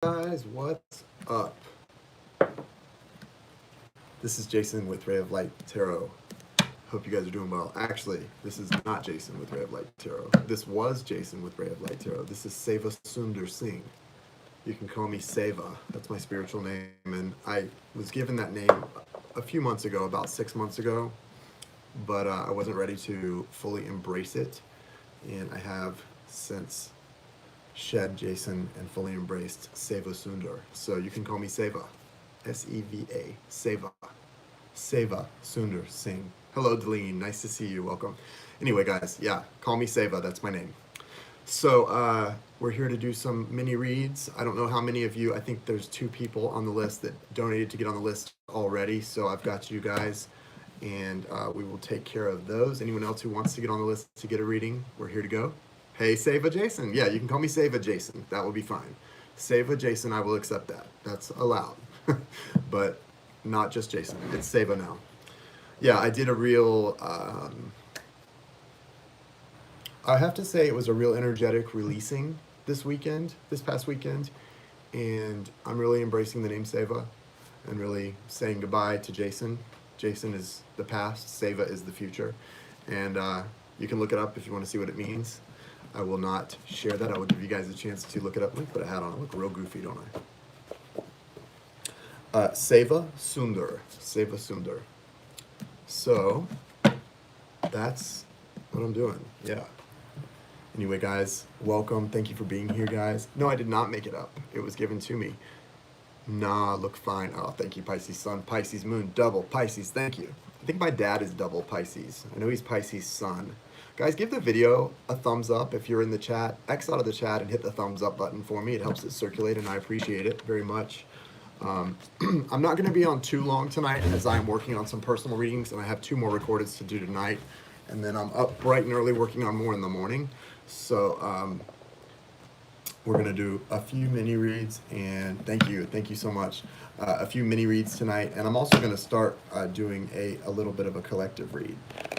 Guys, what's up? This is Jason with Ray of Light Tarot. Hope you guys are doing well. Actually, this is not Jason with Ray of Light Tarot. This was Jason with Ray of Light Tarot. This is Seva Sundar Singh. You can call me Seva. That's my spiritual name. And I was given that name a few months ago, about 6 months ago, but I wasn't ready to fully embrace it. And I have since shed Jason and fully embraced Seva Sundar. So you can call me Seva. S-E-V-A. Seva. Seva Sundar Singh. Hello, Deline. Nice to see you. Welcome. Anyway, guys, yeah, call me Seva. That's my name. So we're here to do some mini reads. I don't know how many of you, I think there's 2 people on the list that donated to get on the list already. So I've got you guys, and we will take care of those. Anyone else who wants to get on the list to get a reading, we're here to go. Hey, Seva Jason. Yeah, you can call me Seva Jason. That will be fine. Seva Jason, I will accept that. That's allowed. But not just Jason. It's Seva now. Yeah, I did a real... I have to say it was a real energetic releasing this past weekend. And I'm really embracing the name Seva and really saying goodbye to Jason. Jason is the past. Seva is the future. And you can look it up if you want to see what it means. I will not share that. I will give you guys a chance to look it up. Let me put a hat on. I look real goofy, don't I? Seva Sundar. Seva Sundar. So, that's what I'm doing. Yeah. Anyway, guys, welcome. Thank you for being here, guys. No, I did not make it up. It was given to me. Nah, look fine. Oh, thank you, Pisces Sun. Pisces Moon. Double Pisces. Thank you. I think my dad is double Pisces. I know he's Pisces Sun. Guys, give the video a thumbs up if you're in the chat. X out of the chat and hit the thumbs up button for me. It helps it circulate, and I appreciate it very much. I'm not going to be on too long tonight as I'm working on some personal readings, and I have 2 more recordeds to do tonight. And then I'm up bright and early working on more in the morning. So we're going to do a few mini reads, and thank you so much. A few mini reads tonight, and I'm also going to start doing a little bit of a collective read.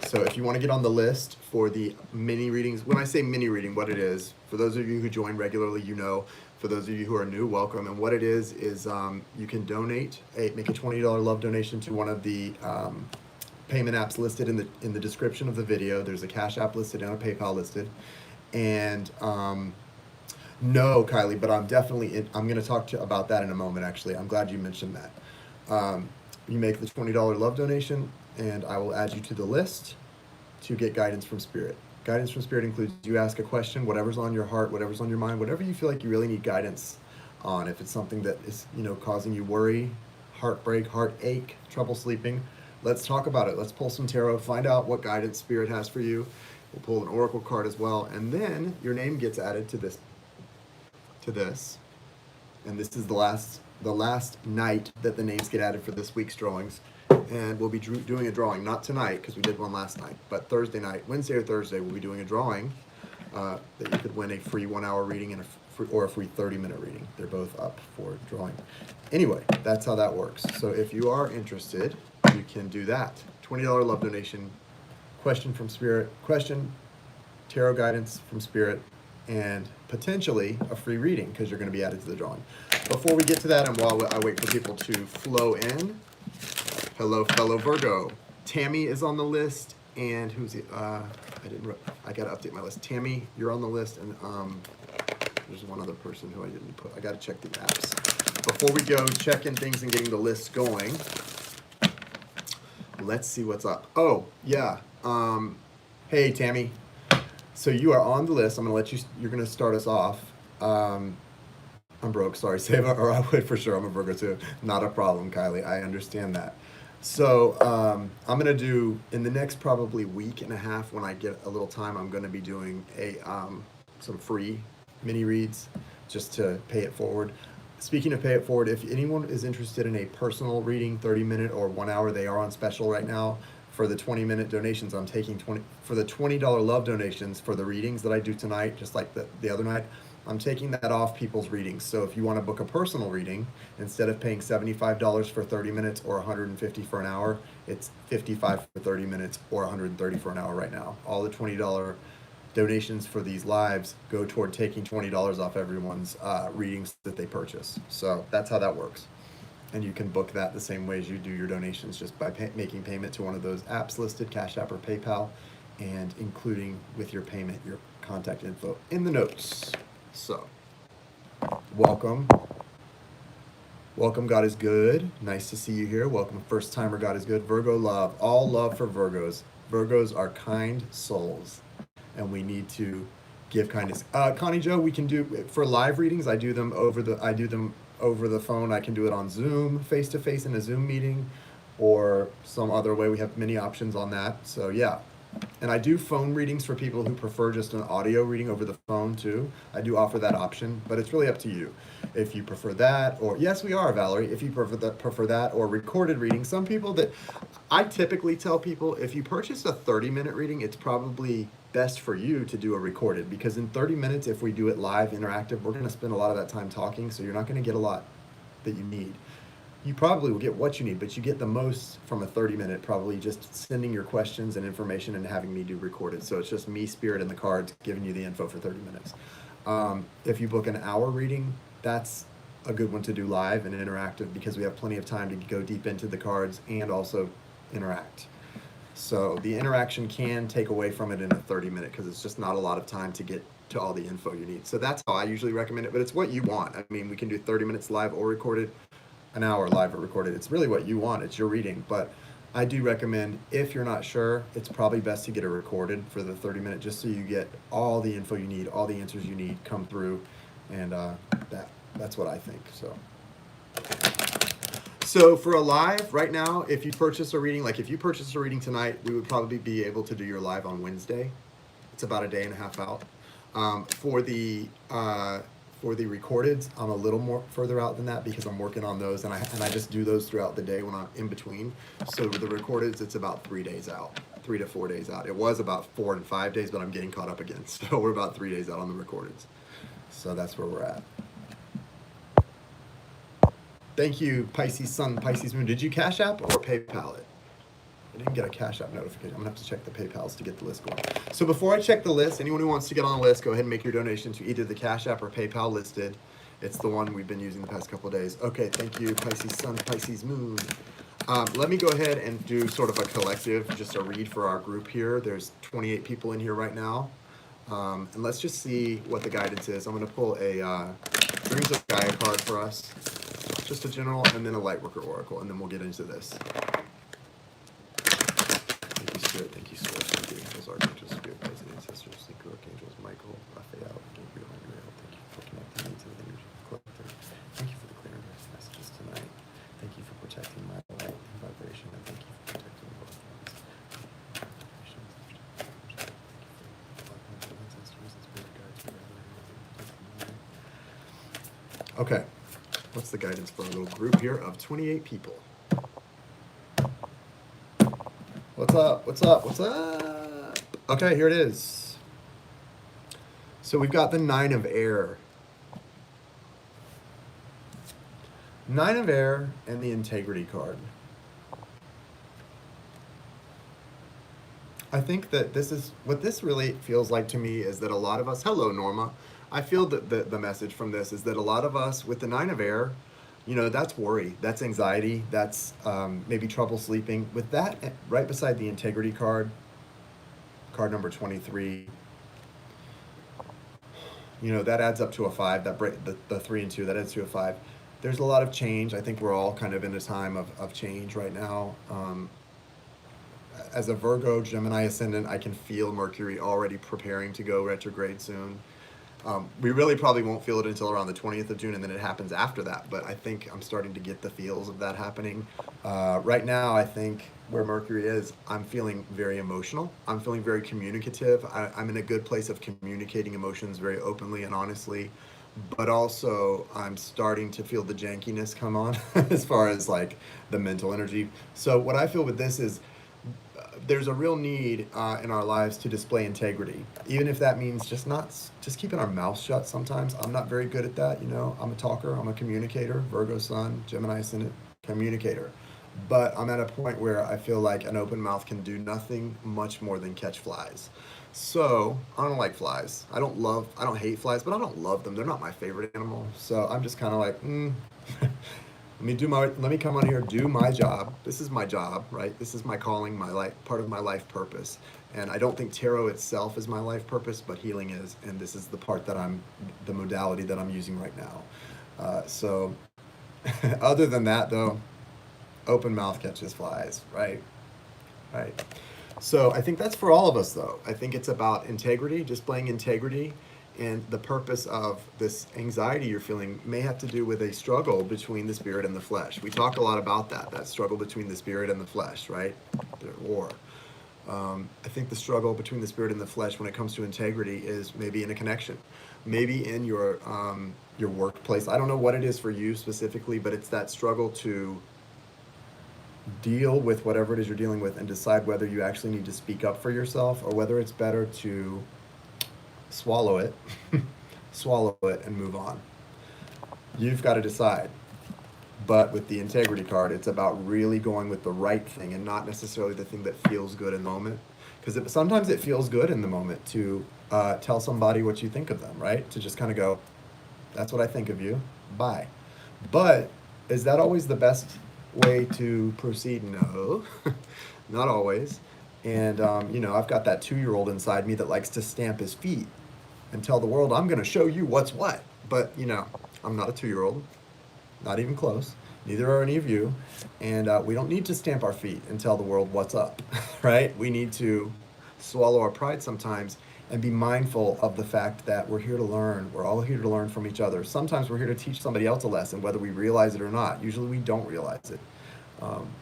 So if you want to get on the list for the mini readings, when I say mini reading, what it is, for those of you who join regularly, you know. For those of you who are new, welcome. And what it is you can donate, make a $20 love donation to one of the payment apps listed in the description of the video. There's a Cash App listed and a PayPal listed. And no, Kylie, but I'm definitely I'm going to talk about that in a moment, actually. I'm glad you mentioned that. You make the $20 love donation, and I will add you to the list to get guidance from Spirit. Guidance from Spirit includes you ask a question, whatever's on your heart, whatever's on your mind, whatever you feel like you really need guidance on. If it's something that is, causing you worry, heartbreak, heartache, trouble sleeping, let's talk about it. Let's pull some tarot, find out what guidance Spirit has for you. We'll pull an oracle card as well, and then your name gets added to this. And this is the last night that the names get added for this week's drawings. And we'll be doing a drawing, not tonight, because we did one last night, but Thursday night, Wednesday or Thursday, we'll be doing a drawing that you could win a free 1-hour reading and a free 30-minute reading. They're both up for drawing. Anyway, that's how that works. So if you are interested, you can do that. $20 love donation, question from Spirit, tarot guidance from Spirit, and potentially a free reading because you're going to be added to the drawing. Before we get to that, and while I wait for people to flow in, hello, fellow Virgo. Tammy is on the list, and who's it? I got to update my list. Tammy, you're on the list, and there's one other person who I didn't put. I got to check the apps. Before we go checking things and getting the list going, let's see what's up. Oh, yeah. Hey, Tammy. So you are on the list. I'm going to you're going to start us off. I'm broke, sorry, Seva, or I would for sure. I'm a Virgo too. Not a problem, Kylie. I understand that. So I'm going to do, in the next probably week and a half when I get a little time, I'm going to be doing some free mini reads just to pay it forward. Speaking of pay it forward, if anyone is interested in a personal reading, 30-minute or 1 hour, they are on special right now. For the 20-minute donations, I'm taking for the $20 love donations for the readings that I do tonight, just like the other night, I'm taking that off people's readings. So if you want to book a personal reading, instead of paying $75 for 30 minutes or $150 for an hour, it's $55 for 30 minutes or $130 for an hour right now. All the $20 donations for these lives go toward taking $20 off everyone's readings that they purchase. So that's how that works. And you can book that the same way as you do your donations, just by making payment to one of those apps listed, Cash App or PayPal, and including with your payment your contact info in the notes. So, welcome. Welcome, God is good. Nice to see you here. Welcome, first timer, God is good. Virgo love, all love for Virgos. Virgos are kind souls, and we need to give kindness. Connie Joe, we can do for live readings. I do them over the phone. I can do it on Zoom, face to face in a Zoom meeting, or some other way. We have many options on that. So yeah. And I do phone readings for people who prefer just an audio reading over the phone too. I do offer that option, but it's really up to you. If you prefer that, or yes, we are, Valerie. If you prefer that or recorded reading, some people that I typically tell people, if you purchase a 30-minute reading, it's probably best for you to do a recorded, because in 30 minutes, if we do it live, interactive, we're going to spend a lot of that time talking, so you're not going to get a lot that you need. You probably will get what you need, but you get the most from a 30-minute, probably just sending your questions and information and having me do recorded. So it's just me, spirit, and the cards giving you the info for 30 minutes. If you book an hour reading, that's a good one to do live and interactive, because we have plenty of time to go deep into the cards and also interact. So the interaction can take away from it in a 30-minute, because it's just not a lot of time to get to all the info you need. So that's how I usually recommend it, but it's what you want. I mean, we can do 30 minutes live or recorded, an hour live or recorded. It's really what you want. It's your reading. But I do recommend, if you're not sure, it's probably best to get a recorded for the 30-minute, just so you get all the info you need, all the answers you need come through. And that's what I think. So for a live right now, if you purchase a reading, like if you purchase a reading tonight, we would probably be able to do your live on Wednesday. It's about a day and a half out. For the recordeds, I'm a little more further out than that, because I'm working on those, and I just do those throughout the day when I'm in between. So with the recordeds, it's about 3 days out, 3 to 4 days out. It was about 4 and 5 days, but I'm getting caught up again. So we're about 3 days out on the recordeds. So that's where we're at. Thank you, Pisces Sun, Pisces Moon. Did you Cash App or PayPal it? I didn't get a Cash App notification. I'm gonna have to check the PayPals to get the list going. So before I check the list, anyone who wants to get on the list, go ahead and make your donation to either the Cash App or PayPal listed. It's the one we've been using the past couple of days. Okay, thank you, Pisces Sun, Pisces Moon. Let me go ahead and do sort of a collective, just a read for our group here. There's 28 people in here right now. And let's just see what the guidance is. I'm gonna pull a Dreams of Gaia card for us. Just a general, and then a Lightworker Oracle, and then we'll get into this. Thank you, Spirit. Thank you, Source. Thank you, Angels, Archangels, Spirit, Guides, and Ancestors. Thank you, Archangels, Michael, Raphael, Gabriel, and Uriel. Thank you for connecting me to the energy of the collector. Thank you for the clearing of messages tonight. Thank you for protecting my light and vibration, and thank you for protecting both of us. Okay, what's the guidance for our little group here of 28 people? What's up? What's up? What's up? Okay, here it is. So we've got the 9 of Air. 9 of Air and the Integrity card. I think that this is, what this really feels like to me is that a lot of us, hello Norma, I feel that the message from this is that a lot of us with the 9 of Air, you know, that's worry, that's anxiety, that's maybe trouble sleeping. With that, right beside the Integrity card, card number 23, you know, that adds up to a 5, that the 3 and 2, that adds to a 5. There's a lot of change. I think we're all kind of in a time of change right now. As a Virgo, Gemini ascendant, I can feel Mercury already preparing to go retrograde soon. We really probably won't feel it until around the 20th of June, and then it happens after that. But I think I'm starting to get the feels of that happening. Right now, I think where Mercury is, I'm feeling very emotional. I'm feeling very communicative. I'm in a good place of communicating emotions very openly and honestly. But also, I'm starting to feel the jankiness come on as far as like the mental energy. So what I feel with this is, there's a real need in our lives to display integrity, even if that means just keeping our mouth shut sometimes. I'm not very good at that, you know. I'm a talker, I'm a communicator, Virgo Sun, Gemini Ascendant, communicator. But I'm at a point where I feel like an open mouth can do nothing much more than catch flies. So I don't like flies. I don't hate flies, but I don't love them. They're not my favorite animal. So I'm just kind of like, let me come on here, do my job. This is my job, right? This is my calling, my life, part of my life purpose. And I don't think tarot itself is my life purpose, but healing is. And this is the part that the modality that I'm using right now. So other than that, though, open mouth catches flies, right? Right. So I think that's for all of us, though. I think it's about integrity, displaying integrity, and the purpose of this anxiety you're feeling may have to do with a struggle between the spirit and the flesh. We talked a lot about that struggle between the spirit and the flesh, right? The war. I think the struggle between the spirit and the flesh when it comes to integrity is maybe in a connection, maybe in your workplace. I don't know what it is for you specifically, but it's that struggle to deal with whatever it is you're dealing with and decide whether you actually need to speak up for yourself or whether it's better to swallow it, swallow it and move on. You've got to decide. But with the integrity card, it's about really going with the right thing and not necessarily the thing that feels good in the moment. Because sometimes it feels good in the moment to tell somebody what you think of them, right? To just kind of go, that's what I think of you, bye. But is that always the best way to proceed? No, not always. And, I've got that 2-year-old inside me that likes to stamp his feet and tell the world, I'm going to show you what's what. But, I'm not a 2-year-old, not even close. Neither are any of you. And we don't need to stamp our feet and tell the world what's up, right? We need to swallow our pride sometimes and be mindful of the fact that we're here to learn. We're all here to learn from each other. Sometimes we're here to teach somebody else a lesson, whether we realize it or not. Usually we don't realize it.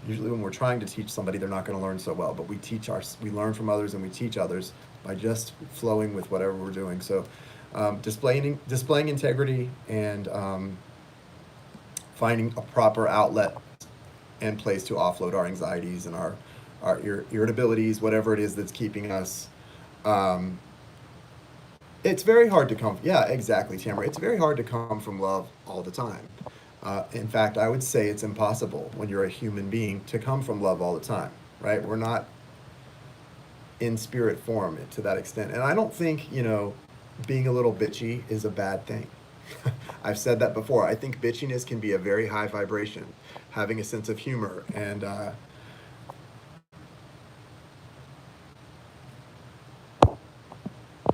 Usually when we're trying to teach somebody, they're not going to learn so well, but we learn from others and we teach others by just flowing with whatever we're doing. So displaying integrity and finding a proper outlet and place to offload our anxieties and our irritabilities, whatever it is that's keeping us. It's very hard to come. Yeah, exactly, Tamara. It's very hard to come from love all the time. In fact, I would say it's impossible when you're a human being to come from love all the time, right? We're not in spirit form to that extent. And I don't think, being a little bitchy is a bad thing. I've said that before. I think bitchiness can be a very high vibration, having a sense of humor and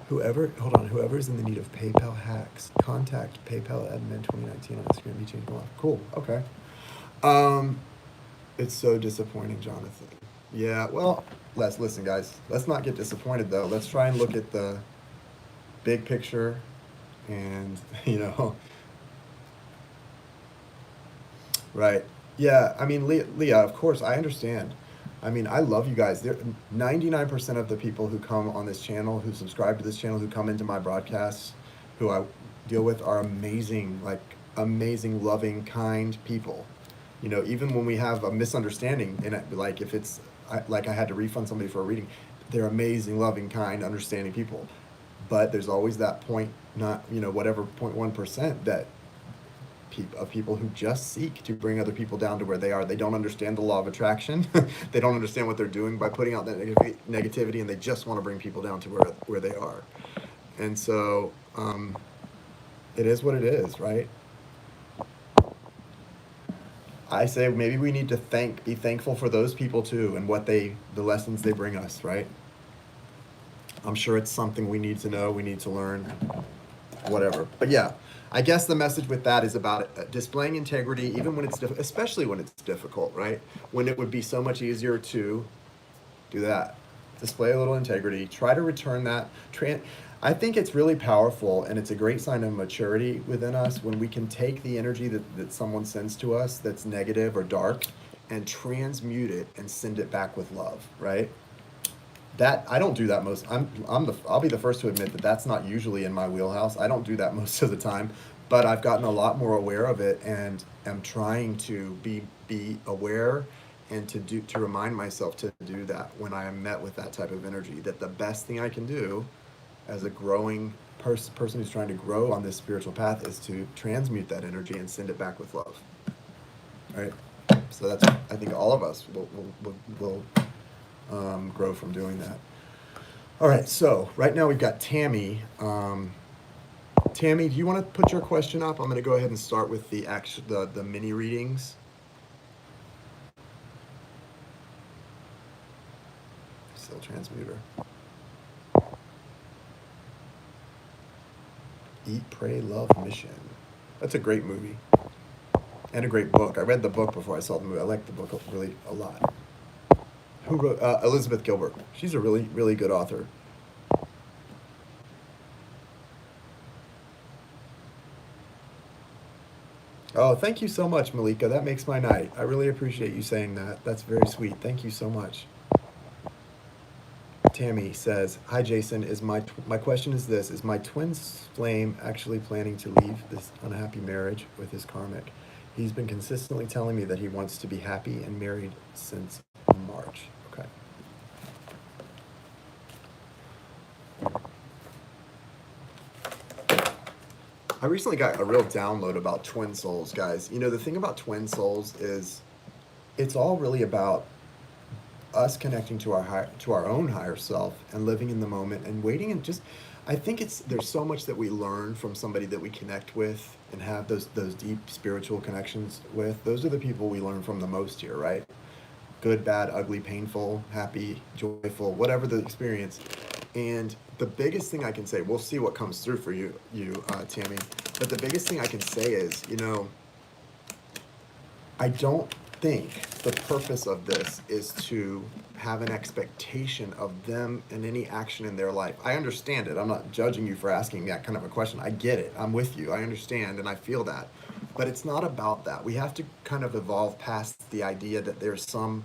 whoever's in the need of PayPal hacks, contact PayPal admin 2019 on Instagram. Be changed off. Cool. Okay. It's so disappointing, Jonathan. Yeah. Well, listen, guys. Let's not get disappointed though. Let's try and look at the big picture, and right. Yeah. I mean, Leah. Of course, I understand. I mean, I love you guys. 99% of the people who come on this channel, who subscribe to this channel, who come into my broadcasts, who I deal with are amazing, amazing, loving, kind people. Even when we have a misunderstanding, and if it's like I had to refund somebody for a reading, they're amazing, loving, kind, understanding people. But there's always that whatever 0.1% that of people who just seek to bring other people down to where they are. They don't understand the law of attraction. They don't understand what they're doing by putting out that negativity, and they just want to bring people down to where they are. And so it is what it is, right? I say maybe we need to be thankful for those people too, and the lessons they bring us, right? I'm sure it's something we need to know, we need to learn, whatever. But yeah, I guess the message with that is about displaying integrity, even when especially when it's difficult, right? When it would be so much easier to do that. Display a little integrity. Try to return that. I think it's really powerful, and it's a great sign of maturity within us when we can take the energy that someone sends to us that's negative or dark and transmute it and send it back with love, right? That I don't do that most. I'll be the first to admit that that's not usually in my wheelhouse. I don't do that most of the time, but I've gotten a lot more aware of it, and am trying to be aware and to remind myself to do that when I am met with that type of energy. That the best thing I can do as a growing person who's trying to grow on this spiritual path is to transmute that energy and send it back with love. All right. So I think all of us will grow from doing that. All right, so right now we've got Tammy. Tammy, do you want to put your question up? I'm going to go ahead and start with the mini readings. Still transmuter. Eat, Pray, Love, Mission. That's a great movie and a great book. I read the book before I saw the movie. I like the book really a lot. Who wrote Elizabeth Gilbert? She's a really, really good author. Oh, thank you so much, Malika. That makes my night. I really appreciate you saying that. That's very sweet. Thank you so much. Tammy says, "Hi, Jason. My question is this: is my twin flame actually planning to leave this unhappy marriage with his karmic? He's been consistently telling me that he wants to be happy and married since March." Okay. I recently got a real download about twin souls, guys. You know, the thing about twin souls is it's all really about us connecting to our own higher self and living in the moment and waiting and just I think there's so much that we learn from somebody that we connect with and have those deep spiritual connections with. Those are the people we learn from the most here, right? Good, bad, ugly, painful, happy, joyful, whatever the experience. And the biggest thing I can say, we'll see what comes through for you, Tammy. But the biggest thing I can say is, I don't think the purpose of this is to have an expectation of them and any action in their life. I understand it. I'm not judging you for asking that kind of a question. I get it. I'm with you. I understand and I feel that. But it's not about that. We have to kind of evolve past the idea that there's some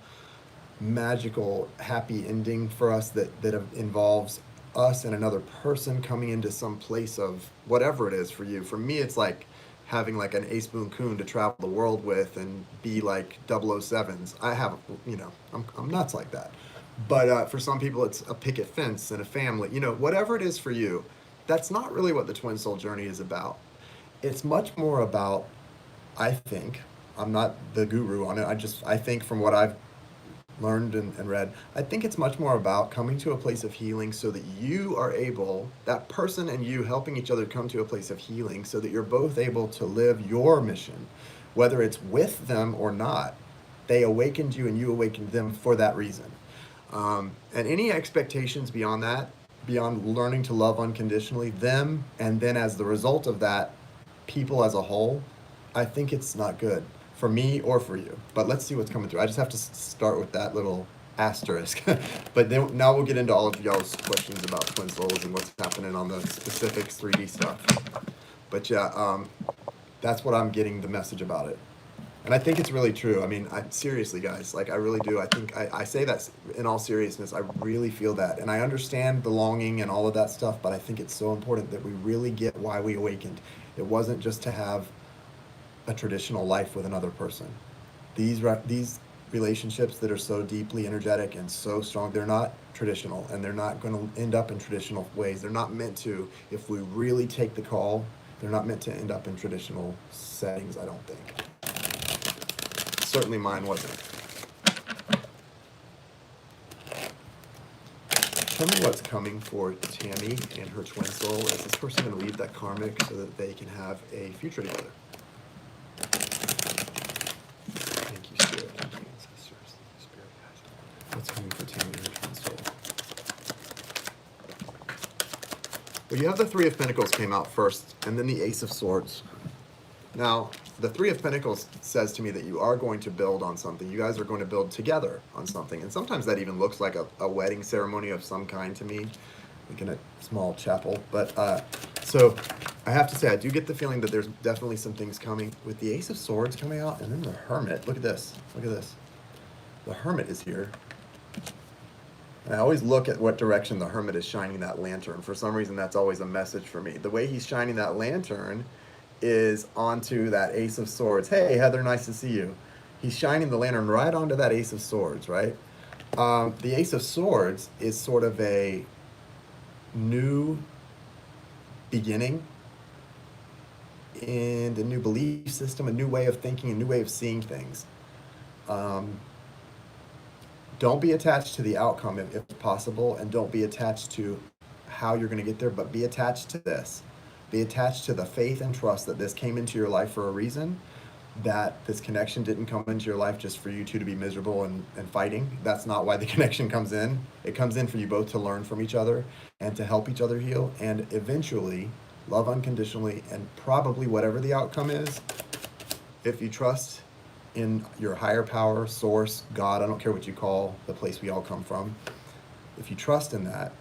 magical happy ending for us that involves us and another person coming into some place of whatever it is for you. For me, it's like having like an ace boon coon to travel the world with and be like 007s. I have, I'm nuts like that. But for some people, it's a picket fence and a family, whatever it is for you. That's not really what the twin soul journey is about. It's much more about, I think, I'm not the guru on it. I think from what I've learned and read, I think it's much more about coming to a place of healing so that you are able, that person and you helping each other come to a place of healing so that you're both able to live your mission, whether it's with them or not. They awakened you and you awakened them for that reason. And any expectations beyond that, beyond learning to love unconditionally, them, and then as the result of that, people as a whole, I think it's not good for me or for you. But let's see what's coming through. I just have to start with that little asterisk. But then now we'll get into all of y'all's questions about twin souls and what's happening on the specifics 3D stuff. But yeah, that's what I'm getting the message about it. And I think it's really true. I mean, seriously, guys, like I really do. I think I say that in all seriousness. I really feel that. And I understand the longing and all of that stuff, but I think it's so important that we really get why we awakened. It wasn't just to have a traditional life with another person. These relationships that are so deeply energetic and so strong, they're not traditional, and they're not going to end up in traditional ways. They're not meant to, if we really take the call, they're not meant to end up in traditional settings, I don't think. Certainly mine wasn't. Tell me what's coming for Tammy and her twin soul. Is this person going to leave that karmic so that they can have a future together? Thank you, Spirit. Thank you, ancestors. Thank you, Spirit guys. What's coming for Tammy and her twin soul? Well, you have the Three of Pentacles came out first, and then the Ace of Swords. Now, the Three of Pentacles says to me that you are going to build on something. You guys are going to build together on something. And sometimes that even looks like a wedding ceremony of some kind to me, like in a small chapel. But so I have to say, I do get the feeling that there's definitely some things coming with the Ace of Swords coming out and then the Hermit. Look at this. Look at this. The Hermit is here. And I always look at what direction the Hermit is shining that lantern. For some reason, that's always a message for me. The way he's shining that lantern is onto that Ace of Swords. Hey, Heather, nice to see you. He's shining the lantern right onto that Ace of Swords, right? The Ace of Swords is sort of a new beginning and a new belief system, a new way of thinking, a new way of seeing things. don't be attached to the outcome if possible, and don't be attached to how you're going to get there, but be attached to this. Be attached to the faith and trust that this came into your life for a reason, that this connection didn't come into your life just for you two to be miserable and fighting. That's not why the connection comes in. It comes in for you both to learn from each other and to help each other heal, and eventually love unconditionally, and probably whatever the outcome is, if you trust in your higher power, source, God, I don't care what you call the place we all come from, if you trust in that,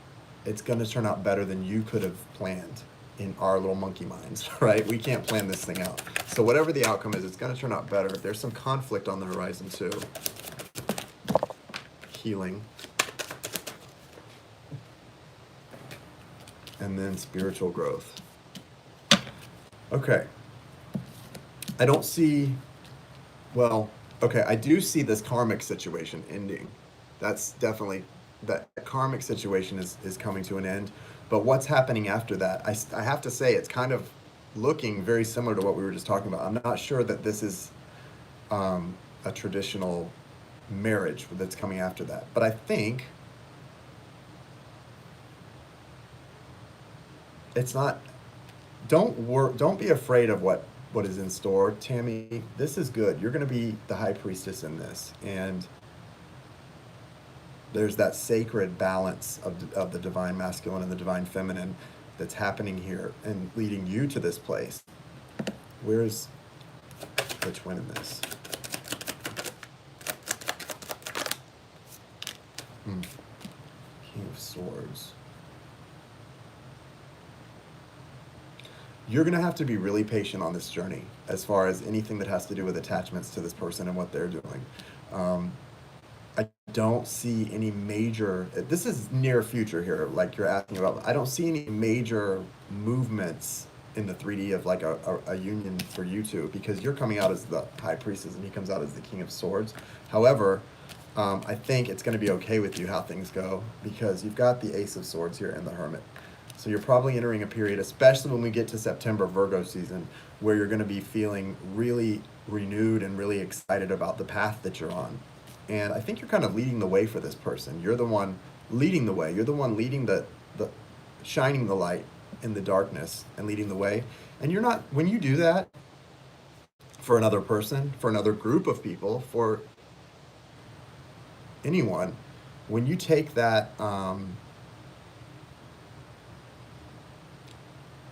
it's going to turn out better than you could have planned in our little monkey minds, right? We can't plan this thing out. So whatever the outcome is, it's going to turn out better. There's some conflict on the horizon too. Healing. And then spiritual growth. Okay. I don't see, well, okay, I do see this karmic situation ending. That's definitely, that karmic situation is coming to an end. But what's happening after that? I have to say, it's kind of looking very similar to what we were just talking about. I'm not sure that this is a traditional marriage that's coming after that. But I think it's not, don't be afraid of what is in store. Tammy, this is good. You're going to be the high priestess in this. And there's that sacred balance of the divine masculine and the divine feminine that's happening here and leading you to this place. Where's the twin in this? King of Swords. You're going to have to be really patient on this journey as far as anything that has to do with attachments to this person and what they're doing. I don't see any major, this is near future here, like you're asking about. I don't see any major movements in the 3D of like a union for you two, because you're coming out as the high priestess and he comes out as the King of Swords. However, I think it's going to be okay with you how things go, because you've got the Ace of Swords here and the Hermit. So you're probably entering a period, especially when we get to September, Virgo season, where you're going to be feeling really renewed and really excited about the path that you're on. And I think you're kind of leading the way for this person. You're the one leading the way. You're the one leading the shining the light in the darkness and leading the way. And you're not, when you do that for another person, for another group of people, for anyone, when you take that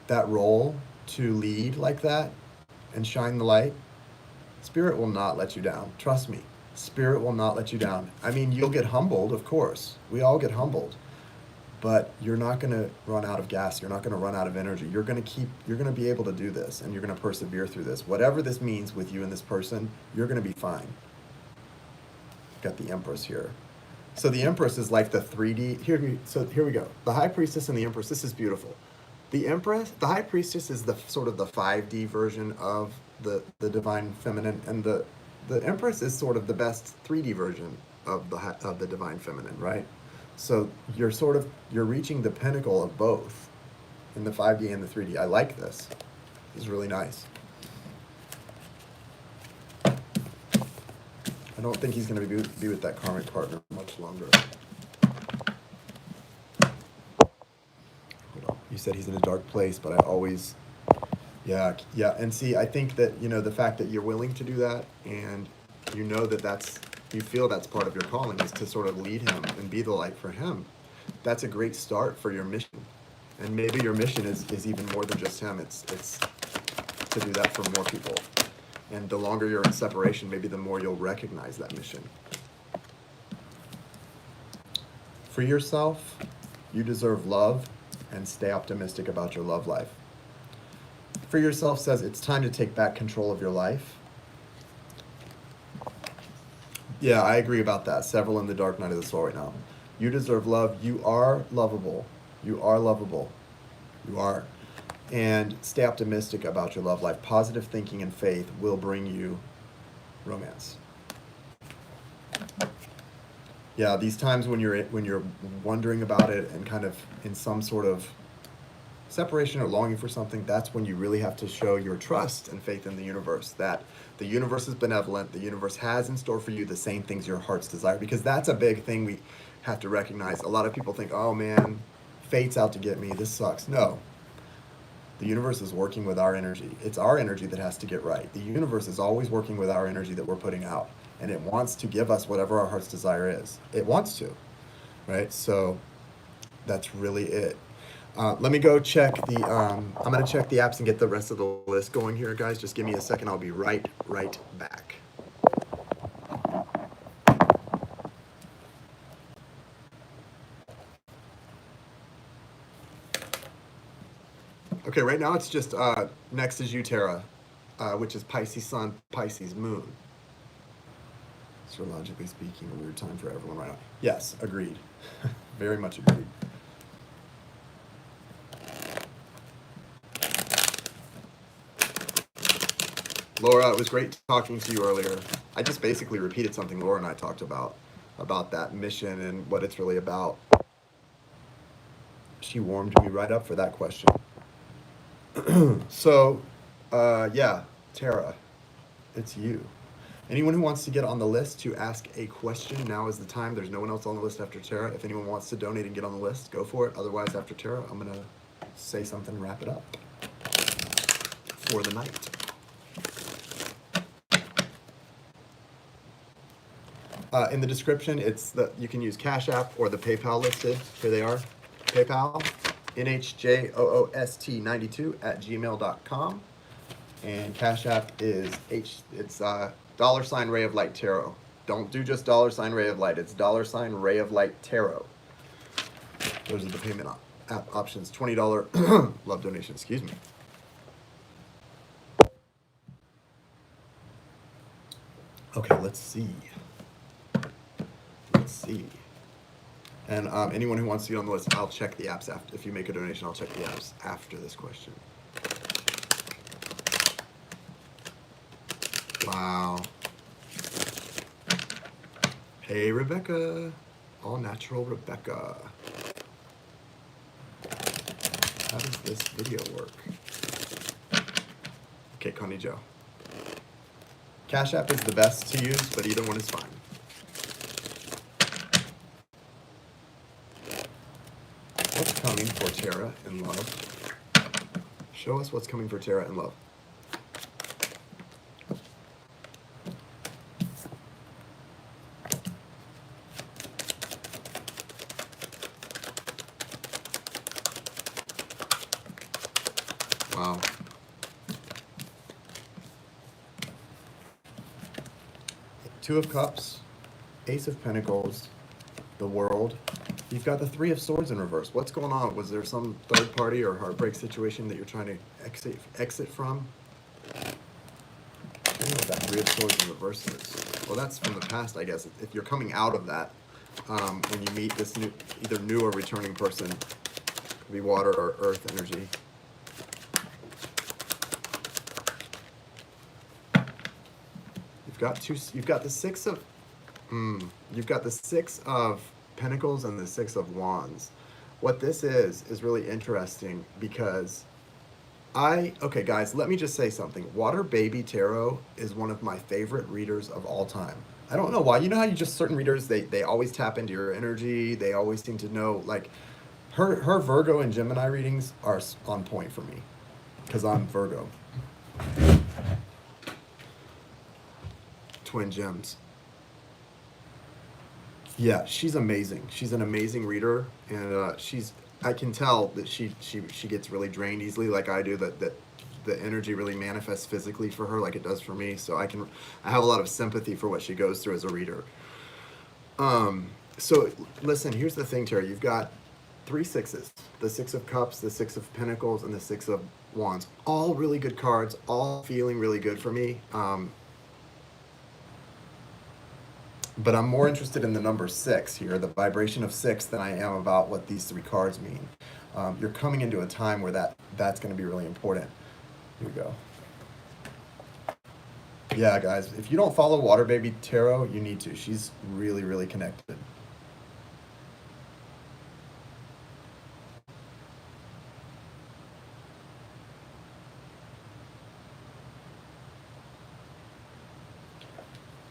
that role to lead like that and shine the light, Spirit will not let you down. Trust me. Spirit will not let you down. I mean, you'll get humbled, of course. We all get humbled. But you're not going to run out of gas. You're not going to run out of energy. You're going to be able to do this, and you're going to persevere through this. Whatever this means with you and this person, you're going to be fine. Got the Empress here. So the Empress is like the 3D. So here we go. The High Priestess and the Empress. This is beautiful. The Empress, the High Priestess is the sort of the 5D version of the Divine Feminine, and the Empress is sort of the best 3D version of the Divine Feminine, right? So you're reaching the pinnacle of both in the 5D and the 3D. I like this. This is really nice. I don't think he's going to be with that karmic partner much longer. Hold on. You said he's in a dark place, but I always... Yeah. And see, I think that, the fact that you're willing to do that, and you feel that's part of your calling, is to sort of lead him and be the light for him. That's a great start for your mission. And maybe your mission is even more than just him. It's to do that for more people. And the longer you're in separation, maybe the more you'll recognize that mission. For yourself, you deserve love, and stay optimistic about your love life. For yourself says it's time to take back control of your life. Yeah, I agree about that. Several in the dark night of the soul right now. You deserve love. You are lovable. You are lovable. You are. And stay optimistic about your love life. Positive thinking and faith will bring you romance. Yeah, these times when you're wondering about it and kind of in some sort of separation or longing for something, that's when you really have to show your trust and faith in the universe, that the universe is benevolent, the universe has in store for you the same things your heart's desire, because that's a big thing we have to recognize. A lot of people think, oh man, fate's out to get me, this sucks. No, the universe is working with our energy. It's our energy that has to get right. The universe is always working with our energy that we're putting out, and it wants to give us whatever our heart's desire is. It wants to, right? So that's really it. Let me go check the, I'm going to check the apps and get the rest of the list going here, guys. Just give me a second. I'll be right back. Okay, right now it's just next is you, Tara, which is Pisces Sun, Pisces Moon. Astrologically speaking, a weird time for everyone right now. Yes, agreed. Very much agreed. Laura, it was great talking to you earlier. I just basically repeated something Laura and I talked about that mission and what it's really about. She warmed me right up for that question. So, yeah, Tara, it's you. Anyone who wants to get on the list to ask a question, now is the time. There's no one else on the list after Tara. If anyone wants to donate and get on the list, go for it. Otherwise, after Tara, I'm going to say something and wrap it up for the night. In the description, you can use Cash App or the PayPal listed. Here they are. PayPal, NHJOOST92 @gmail.com. And Cash App is $ Ray of Light Tarot. Don't do just $ Ray of Light. It's $ Ray of Light Tarot. Those are the payment app options. $20 love donation. Excuse me. Okay, let's see. And anyone who wants to get on the list, I'll check the apps after. If you make a donation, I'll check the apps after this question. Wow. Hey, Rebecca. All natural Rebecca. How does this video work? Okay, Connie Joe. Cash App is the best to use, but either one is fine. What's coming for Tara in love? Show us what's coming for Tara in love. Wow. Two of Cups, Ace of Pentacles, the World. You've got the Three of Swords in reverse. What's going on? Was there some third party or heartbreak situation that you're trying to exit from? I don't know what that Three of Swords in reverse is. Well, that's from the past, I guess. If you're coming out of that, when you meet this either new or returning person, could be water or earth energy. You've got the Six of Pentacles and the Six of Wands. What this is really interesting because okay guys, let me just say something. Water Baby Tarot is one of my favorite readers of all time. I don't know why. You know how you just, certain readers, they always tap into your energy. They always seem to know, like, her Virgo and Gemini readings are on point for me because I'm Virgo. Twin gems. Yeah, she's amazing. She's an amazing reader, and I can tell that she gets really drained easily, like I do. That the energy really manifests physically for her, like it does for me. So I have a lot of sympathy for what she goes through as a reader. So listen, here's the thing, Terry. You've got 3 sixes: the Six of Cups, the Six of Pentacles, and the Six of Wands. All really good cards. All feeling really good for me. But I'm more interested in the number 6 here, the vibration of 6, than I am about what these 3 cards mean. You're coming into a time where that's going to be really important. Here we go. Yeah, guys, if you don't follow Water Baby Tarot, you need to. She's really, really connected.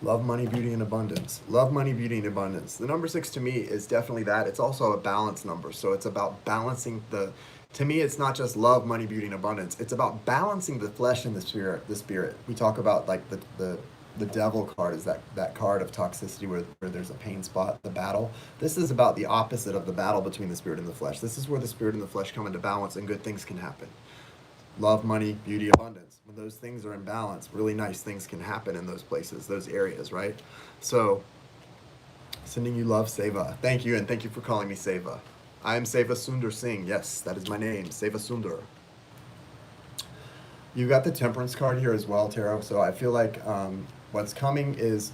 Love, money, beauty, and abundance. Love, money, beauty, and abundance. The number 6 to me is definitely that. It's also a balance number. So it's about balancing to me, it's not just love, money, beauty, and abundance. It's about balancing the flesh and the spirit. The spirit. We talk about like the devil card is that card of toxicity where there's a pain spot, the battle. This is about the opposite of the battle between the spirit and the flesh. This is where the spirit and the flesh come into balance and good things can happen. Love, money, beauty, abundance. When those things are in balance, really nice things can happen in those places, those areas, right? So, sending you love, Seva. Thank you, and thank you for calling me Seva. I am Seva Sundar Singh. Yes, that is my name, Seva Sundar. You got the Temperance card here as well, Tarot. So I feel like what's coming is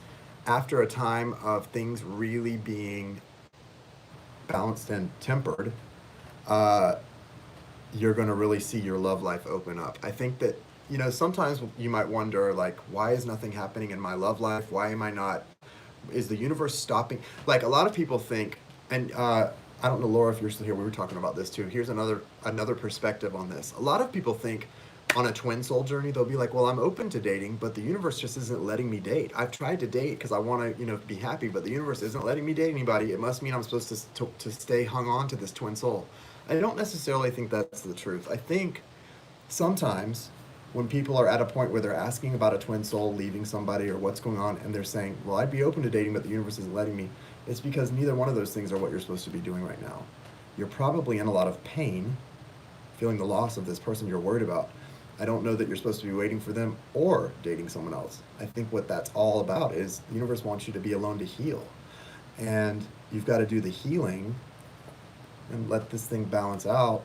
after a time of things really being balanced and tempered, you're going to really see your love life open up. I think that, sometimes you might wonder, like, why is nothing happening in my love life? Why am I not, is the universe stopping? Like, a lot of people think, and I don't know, Laura, if you're still here, we were talking about this too. Here's another perspective on this. A lot of people think on a twin soul journey, they'll be like, well, I'm open to dating, but the universe just isn't letting me date. I've tried to date because I want to, be happy, but the universe isn't letting me date anybody. It must mean I'm supposed to stay hung on to this twin soul. I don't necessarily think that's the truth. I think sometimes when people are at a point where they're asking about a twin soul leaving somebody or what's going on, and they're saying, well, I'd be open to dating, but the universe isn't letting me, it's because neither one of those things are what you're supposed to be doing right now. You're probably in a lot of pain, feeling the loss of this person you're worried about. I don't know that you're supposed to be waiting for them or dating someone else. I think what that's all about is the universe wants you to be alone to heal. And you've got to do the healing and let this thing balance out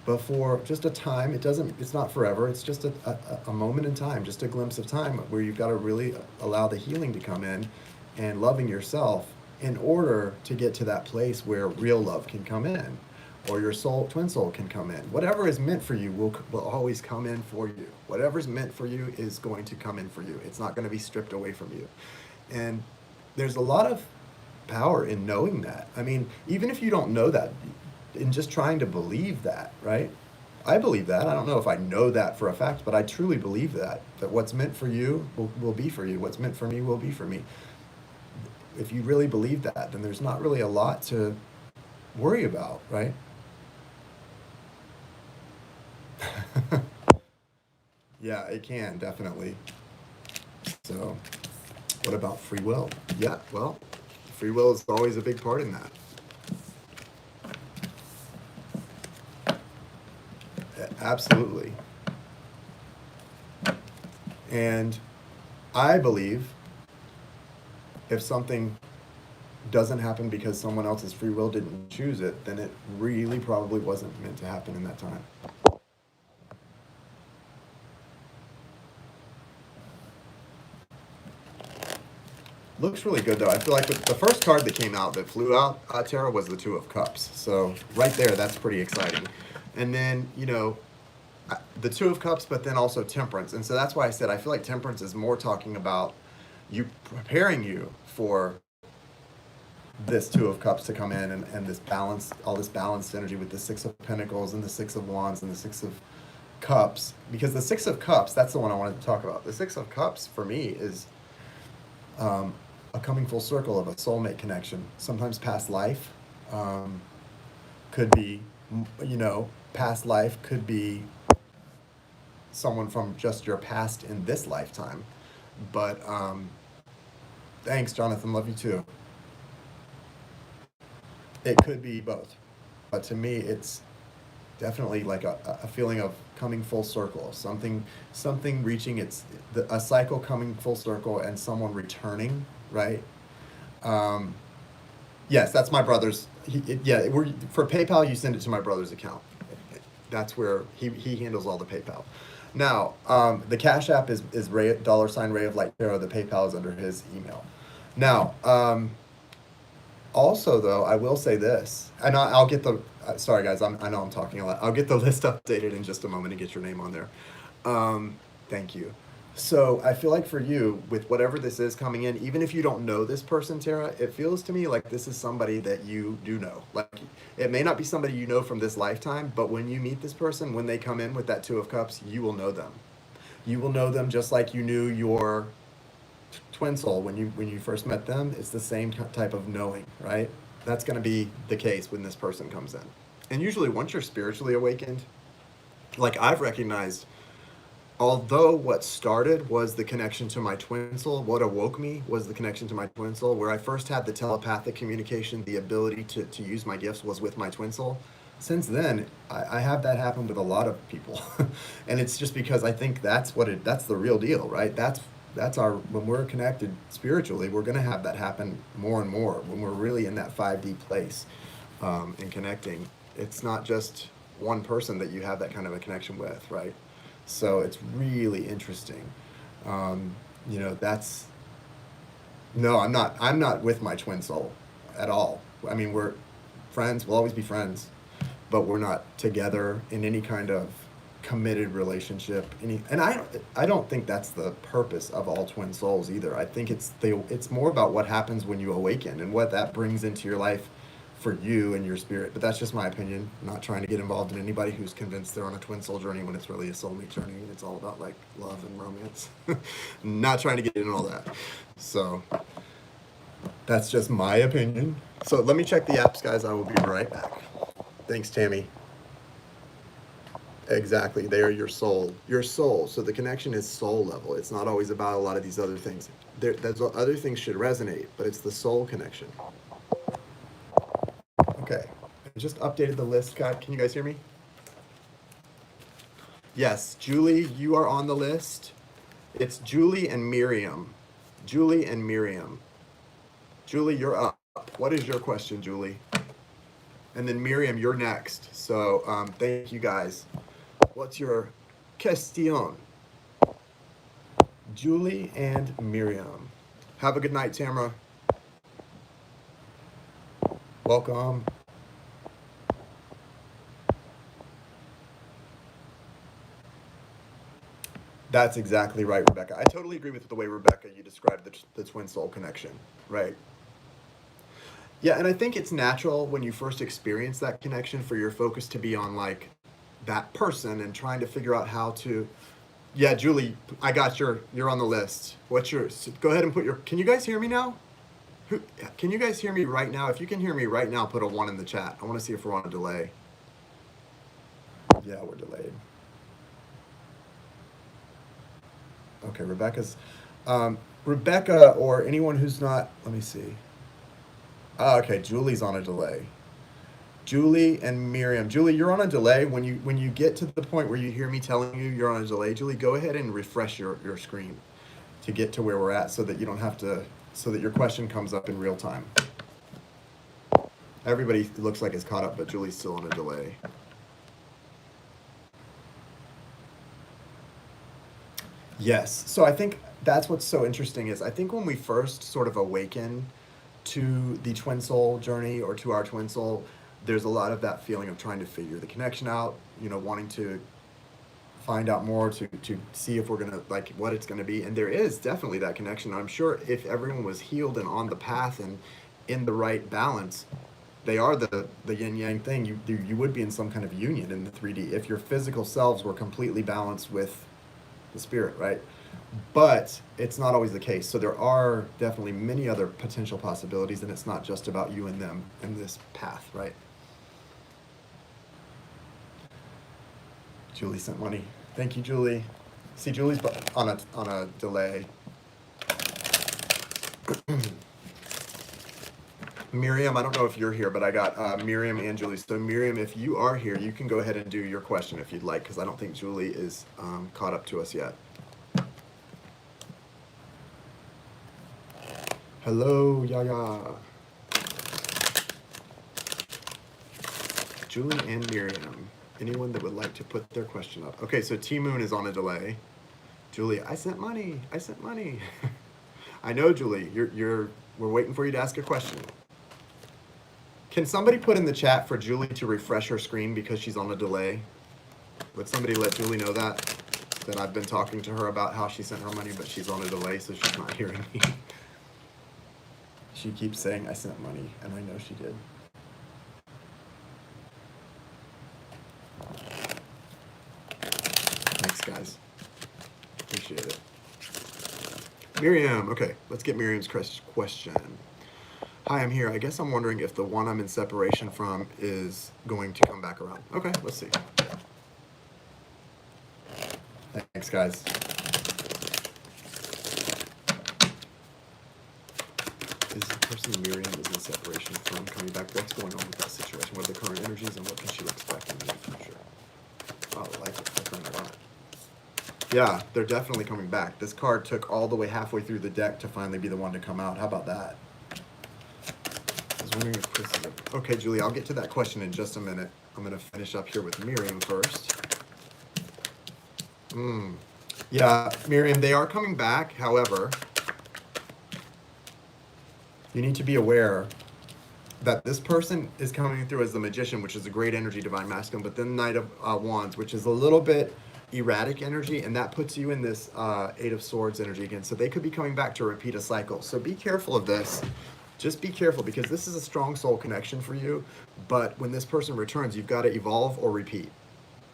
before just a time. It's not forever. It's just a moment in time, just a glimpse of time where you've got to really allow the healing to come in and loving yourself in order to get to that place where real love can come in, or your twin soul can come in. Whatever is meant for you will always come in for you. Whatever's meant for you is going to come in for you. It's not going to be stripped away from you. And there's a lot of power in knowing that. I mean, even if you don't know that, in just trying to believe that, right? I believe that. I don't know if I know that for a fact, but I truly believe that what's meant for you will be for you. What's meant for me will be for me. If you really believe that, then there's not really a lot to worry about, right? Yeah, it can, definitely. So, what about free will? Yeah, well, free will is always a big part in that. Absolutely. And I believe if something doesn't happen because someone else's free will didn't choose it, then it really probably wasn't meant to happen in that time. Looks really good though. I feel like the first card that came out that flew out, Tarot, was the Two of Cups. So right there, that's pretty exciting. And then, the Two of Cups, but then also Temperance. And so that's why I said I feel like Temperance is more talking about you preparing you for this Two of Cups to come in and this balance, all this balanced energy with the Six of Pentacles and the Six of Wands and the Six of Cups. Because the Six of Cups, that's the one I wanted to talk about. The Six of Cups for me is a coming full circle of a soulmate connection. Sometimes past life could be, past life could be someone from just your past in this lifetime. But thanks, Jonathan. Love you too. It could be both. But to me, it's definitely like a feeling of coming full circle. Something reaching a cycle coming full circle and someone returning, right? Yes, that's my brother's. For PayPal, you send it to my brother's account. That's where he handles all the PayPal. Now, the Cash App is Ray, $ Ray of Light Tarot. The PayPal is under his email. Now, also though, I will say this, and I'll get the. Sorry guys, I know I'm talking a lot. I'll get the list updated in just a moment and get your name on there. Thank you. So I feel like for you, with whatever this is coming in, even if you don't know this person, Tara, it feels to me like this is somebody that you do know. Like, it may not be somebody you know from this lifetime, but when you meet this person, when they come in with that Two of Cups, you will know them. You will know them just like you knew your twin soul, when you first met them, it's the same type of knowing, right? That's going to be the case when this person comes in. And usually once you're spiritually awakened, like I've recognized, although what started was the connection to my twin soul, what awoke me was the connection to my twin soul. Where I first had the telepathic communication, the ability to use my gifts was with my twin soul. Since then, I have that happen with a lot of people. And it's just because I think that's the real deal, right? That's our, when we're connected spiritually, we're going to have that happen more and more when we're really in that 5D place, and connecting. It's not just one person that you have that kind of a connection with, right? So it's really interesting. You know, that's, no, I'm not with my twin soul at all. I mean, we're friends, we'll always be friends, but we're not together in any kind of committed relationship. And I don't think that's the purpose of all twin souls either. I think it's more about what happens when you awaken and what that brings into your life for you and your spirit. But that's just my opinion. I'm not trying to get involved in anybody who's convinced they're on a twin soul journey when it's really a soulmate journey and it's all about like love and romance. Not trying to get into all that. So that's just my opinion. So let me check the apps, guys. I will be right back. Thanks, Tammy. Exactly. They are your soul. Your soul. So the connection is soul level. It's not always about a lot of these other things. Those other things should resonate, but it's the soul connection. Okay. I just updated the list, God. Can you guys hear me? Yes. Julie, you are on the list. It's Julie and Miriam. Julie and Miriam. Julie, you're up. What is your question, Julie? And then Miriam, you're next. So thank you guys. What's your question? Julie and Miriam. Have a good night, Tamara. Welcome. That's exactly right, Rebecca. I totally agree with the way, Rebecca, you described the twin soul connection, right? Yeah, and I think it's natural when you first experience that connection for your focus to be on like that person and trying to figure out how to. Yeah, Julie, I got you're on the list. What's yours? Go ahead and put your, can you guys hear me now? Can you guys hear me right now? If you can hear me right now, put a 1 in the chat. I want to see if we're on a delay. Yeah, we're delayed. Okay, Rebecca or anyone who's not, let me see. Oh, okay, Julie's on a delay. Julie and Miriam. Julie, you're on a delay. When you get to the point where you hear me telling you you're on a delay, Julie, go ahead and refresh your screen to get to where we're at so that you don't have to, so that your question comes up in real time. Everybody looks like it's caught up, but Julie's still on a delay. Yes. So I think that's what's so interesting is I think when we first sort of awaken to the twin soul journey or to our twin soul, there's a lot of that feeling of trying to figure the connection out, you know, wanting to find out more, to see if we're going to, like, what it's going to be. And there is definitely that connection. I'm sure if everyone was healed and on the path and in the right balance, they are the yin yang thing. You would be in some kind of union in the 3D if your physical selves were completely balanced with the spirit, right? But it's not always the case. So there are definitely many other potential possibilities, and it's not just about you and them in this path, right? Julie sent money. Thank you, Julie. See, Julie's on a delay. Miriam, I don't know if you're here, but I got Miriam and Julie. So Miriam, if you are here, you can go ahead and do your question if you'd like, because I don't think Julie is caught up to us yet. Hello, Yaya. Julie and Miriam. Anyone that would like to put their question up? Okay, so T Moon is on a delay. Julie, I sent money. I sent money. I know, Julie. We're waiting for you to ask a question. Can somebody put in the chat for Julie to refresh her screen because she's on a delay? Would somebody let Julie know that I've been talking to her about how she sent her money, but she's on a delay, so she's not hearing me. She keeps saying I sent money, and I know she did. Thanks, guys. Appreciate it. Miriam, okay, let's get Miriam's question. Hi, I'm here. I guess I'm wondering if the one I'm in separation from is going to come back around. Okay, let's see. Thanks, guys. Is the person Miriam is in separation from coming back? What's going on with that situation? What are the current energies and what can she expect in the future? Oh, I like it. I kind of want it. Yeah, they're definitely coming back. This card took all the way halfway through the deck to finally be the one to come out. How about that? I was wondering if Chris is... Okay, Julie, I'll get to that question in just a minute. I'm going to finish up here with Miriam first. Yeah, Miriam, they are coming back. However, you need to be aware that this person is coming through as the Magician, which is a great energy, Divine Masculine, but then Knight of Wands, which is a little bit erratic energy, and that puts you in this Eight of Swords energy again. So they could be coming back to repeat a cycle. So be careful of this. Just be careful, because this is a strong soul connection for you. But when this person returns, you've got to evolve or repeat.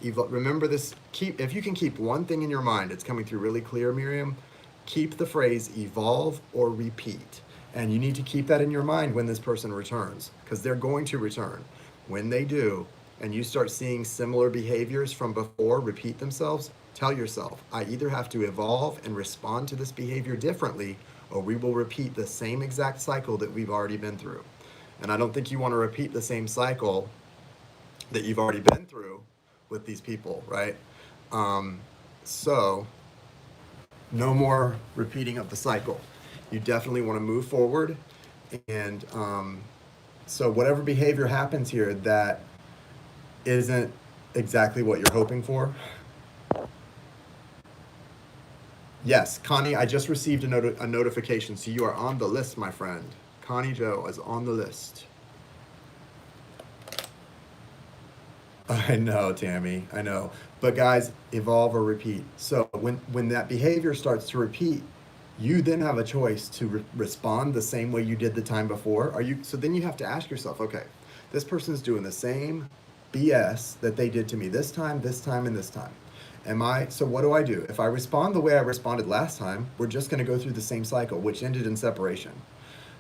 Remember this. If you can keep one thing in your mind, it's coming through really clear, Miriam. Keep the phrase evolve or repeat. And you need to keep that in your mind when this person returns, because they're going to return. When they do, and you start seeing similar behaviors from before repeat themselves, tell yourself, I either have to evolve and respond to this behavior differently, or we will repeat the same exact cycle that we've already been through. And I don't think you want to repeat the same cycle that you've already been through with these people, right? So no more repeating of the cycle. You definitely want to move forward. And so whatever behavior happens here that isn't exactly what you're hoping for. Yes, Connie, I just received a notification. So you are on the list, my friend. Connie Joe is on the list. I know, Tammy, I know. But guys, evolve or repeat. So when that behavior starts to repeat, you then have a choice to respond the same way you did the time before. So then you have to ask yourself, okay, this person's doing the same BS that they did to me this time, and this time. So what do I do? If I respond the way I responded last time, we're just going to go through the same cycle, which ended in separation.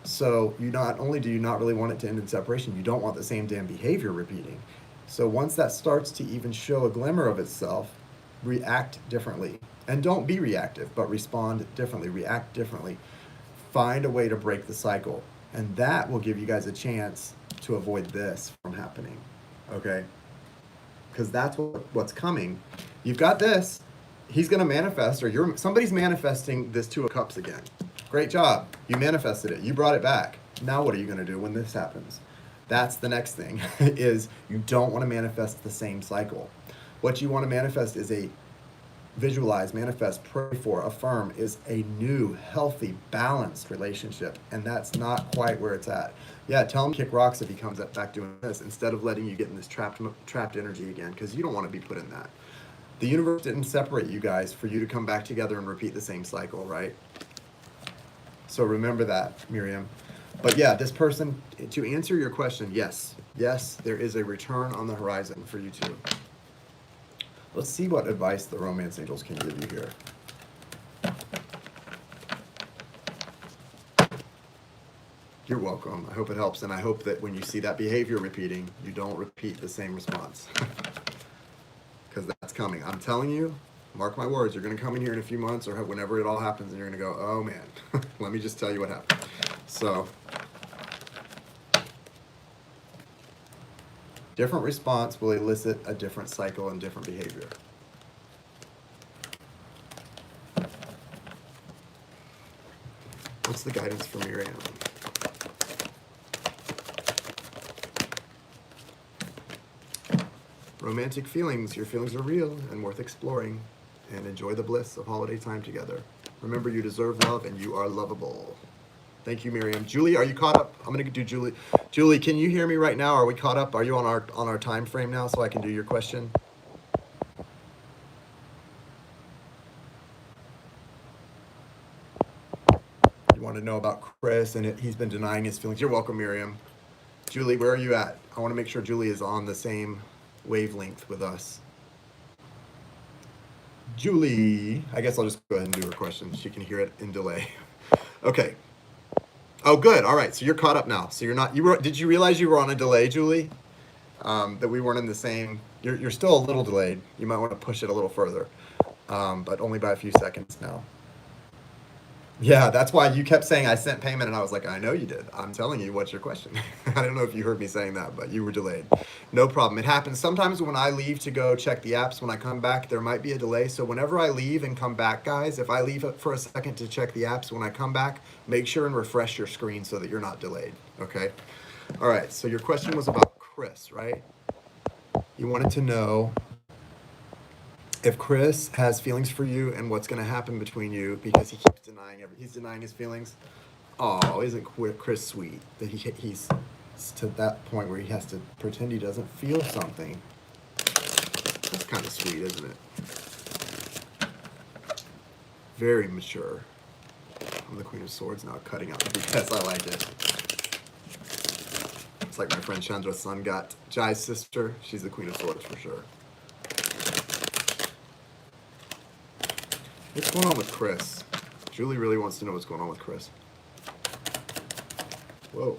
So not only do you not really want it to end in separation, you don't want the same damn behavior repeating. So once that starts to even show a glimmer of itself, react differently. And don't be reactive, but respond differently, react differently. Find a way to break the cycle. And that will give you guys a chance to avoid this from happening, okay? Because that's what's coming. You've got this. He's going to manifest, or somebody's manifesting this Two of Cups again. Great job. You manifested it. You brought it back. Now what are you going to do when this happens? That's the next thing, is you don't want to manifest the same cycle. What you want to manifest is visualize, manifest, pray for, affirm is a new, healthy, balanced relationship. And that's not quite where it's at. Yeah, tell him kick rocks if he comes back doing this, instead of letting you get in this trapped energy again, because you don't want to be put in that. The universe didn't separate you guys for you to come back together and repeat the same cycle, right? So remember that, Miriam. But yeah, this person, to answer your question, yes, there is a return on the horizon for you too. Let's see what advice the romance angels can give you here. You're welcome. I hope it helps, and I hope that when you see that behavior repeating, you don't repeat the same response. Because that's coming. I'm telling you, mark my words, you're going to come in here in a few months or whenever it all happens, and you're going to go, oh man, let me just tell you what happened. So, different response will elicit a different cycle and different behavior. What's the guidance for Miriam? Romantic feelings. Your feelings are real and worth exploring. And enjoy the bliss of holiday time together. Remember, you deserve love and you are lovable. Thank you, Miriam. Julie, are you caught up? I'm going to do Julie. Julie, can you hear me right now? Are we caught up? Are you on our time frame now so I can do your question? You want to know about Chris and he's been denying his feelings. You're welcome, Miriam. Julie, where are you at? I want to make sure Julie is on the same wavelength with us. Julie. I guess I'll just go ahead and do her question. She can hear it in delay. Okay. Oh, good. All right. So you're caught up now. So you're not. You were. Did you realize you were on a delay, Julie? That we weren't in the same. You're still a little delayed. You might want to push it a little further, but only by a few seconds now. Yeah, that's why you kept saying I sent payment, and I was like, I know you did. I'm telling you, what's your question? I don't know if you heard me saying that, but you were delayed. No problem. It happens sometimes when I leave to go check the apps. When I come back, there might be a delay. So whenever I leave and come back, guys, if I leave for a second to check the apps, when I come back, make sure and refresh your screen so that you're not delayed. Okay. All right. So your question was about Chris, right? You wanted to know if Chris has feelings for you and what's going to happen between you because he keeps he's denying his feelings. Oh, isn't Chris sweet that he's to that point where he has to pretend he doesn't feel something? That's kind of sweet, isn't it? Very mature. I'm the Queen of Swords now, cutting out because I like it. It's like my friend Chandra's son got Jai's sister. She's the Queen of Swords for sure. What's going on with Chris? Julie really wants to know what's going on with Chris. Whoa.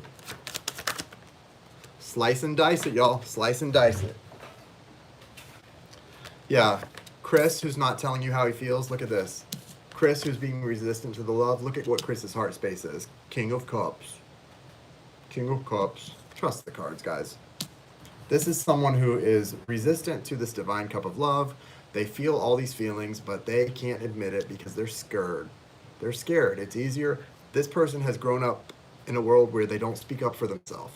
Slice and dice it, y'all. Slice and dice it. Yeah. Chris, who's not telling you how he feels, look at this. Chris, who's being resistant to the love, look at what Chris's heart space is. King of Cups. King of Cups. Trust the cards, guys. This is someone who is resistant to this divine cup of love. They feel all these feelings, but they can't admit it because they're scared. They're scared. It's easier. This person has grown up in a world where they don't speak up for themselves.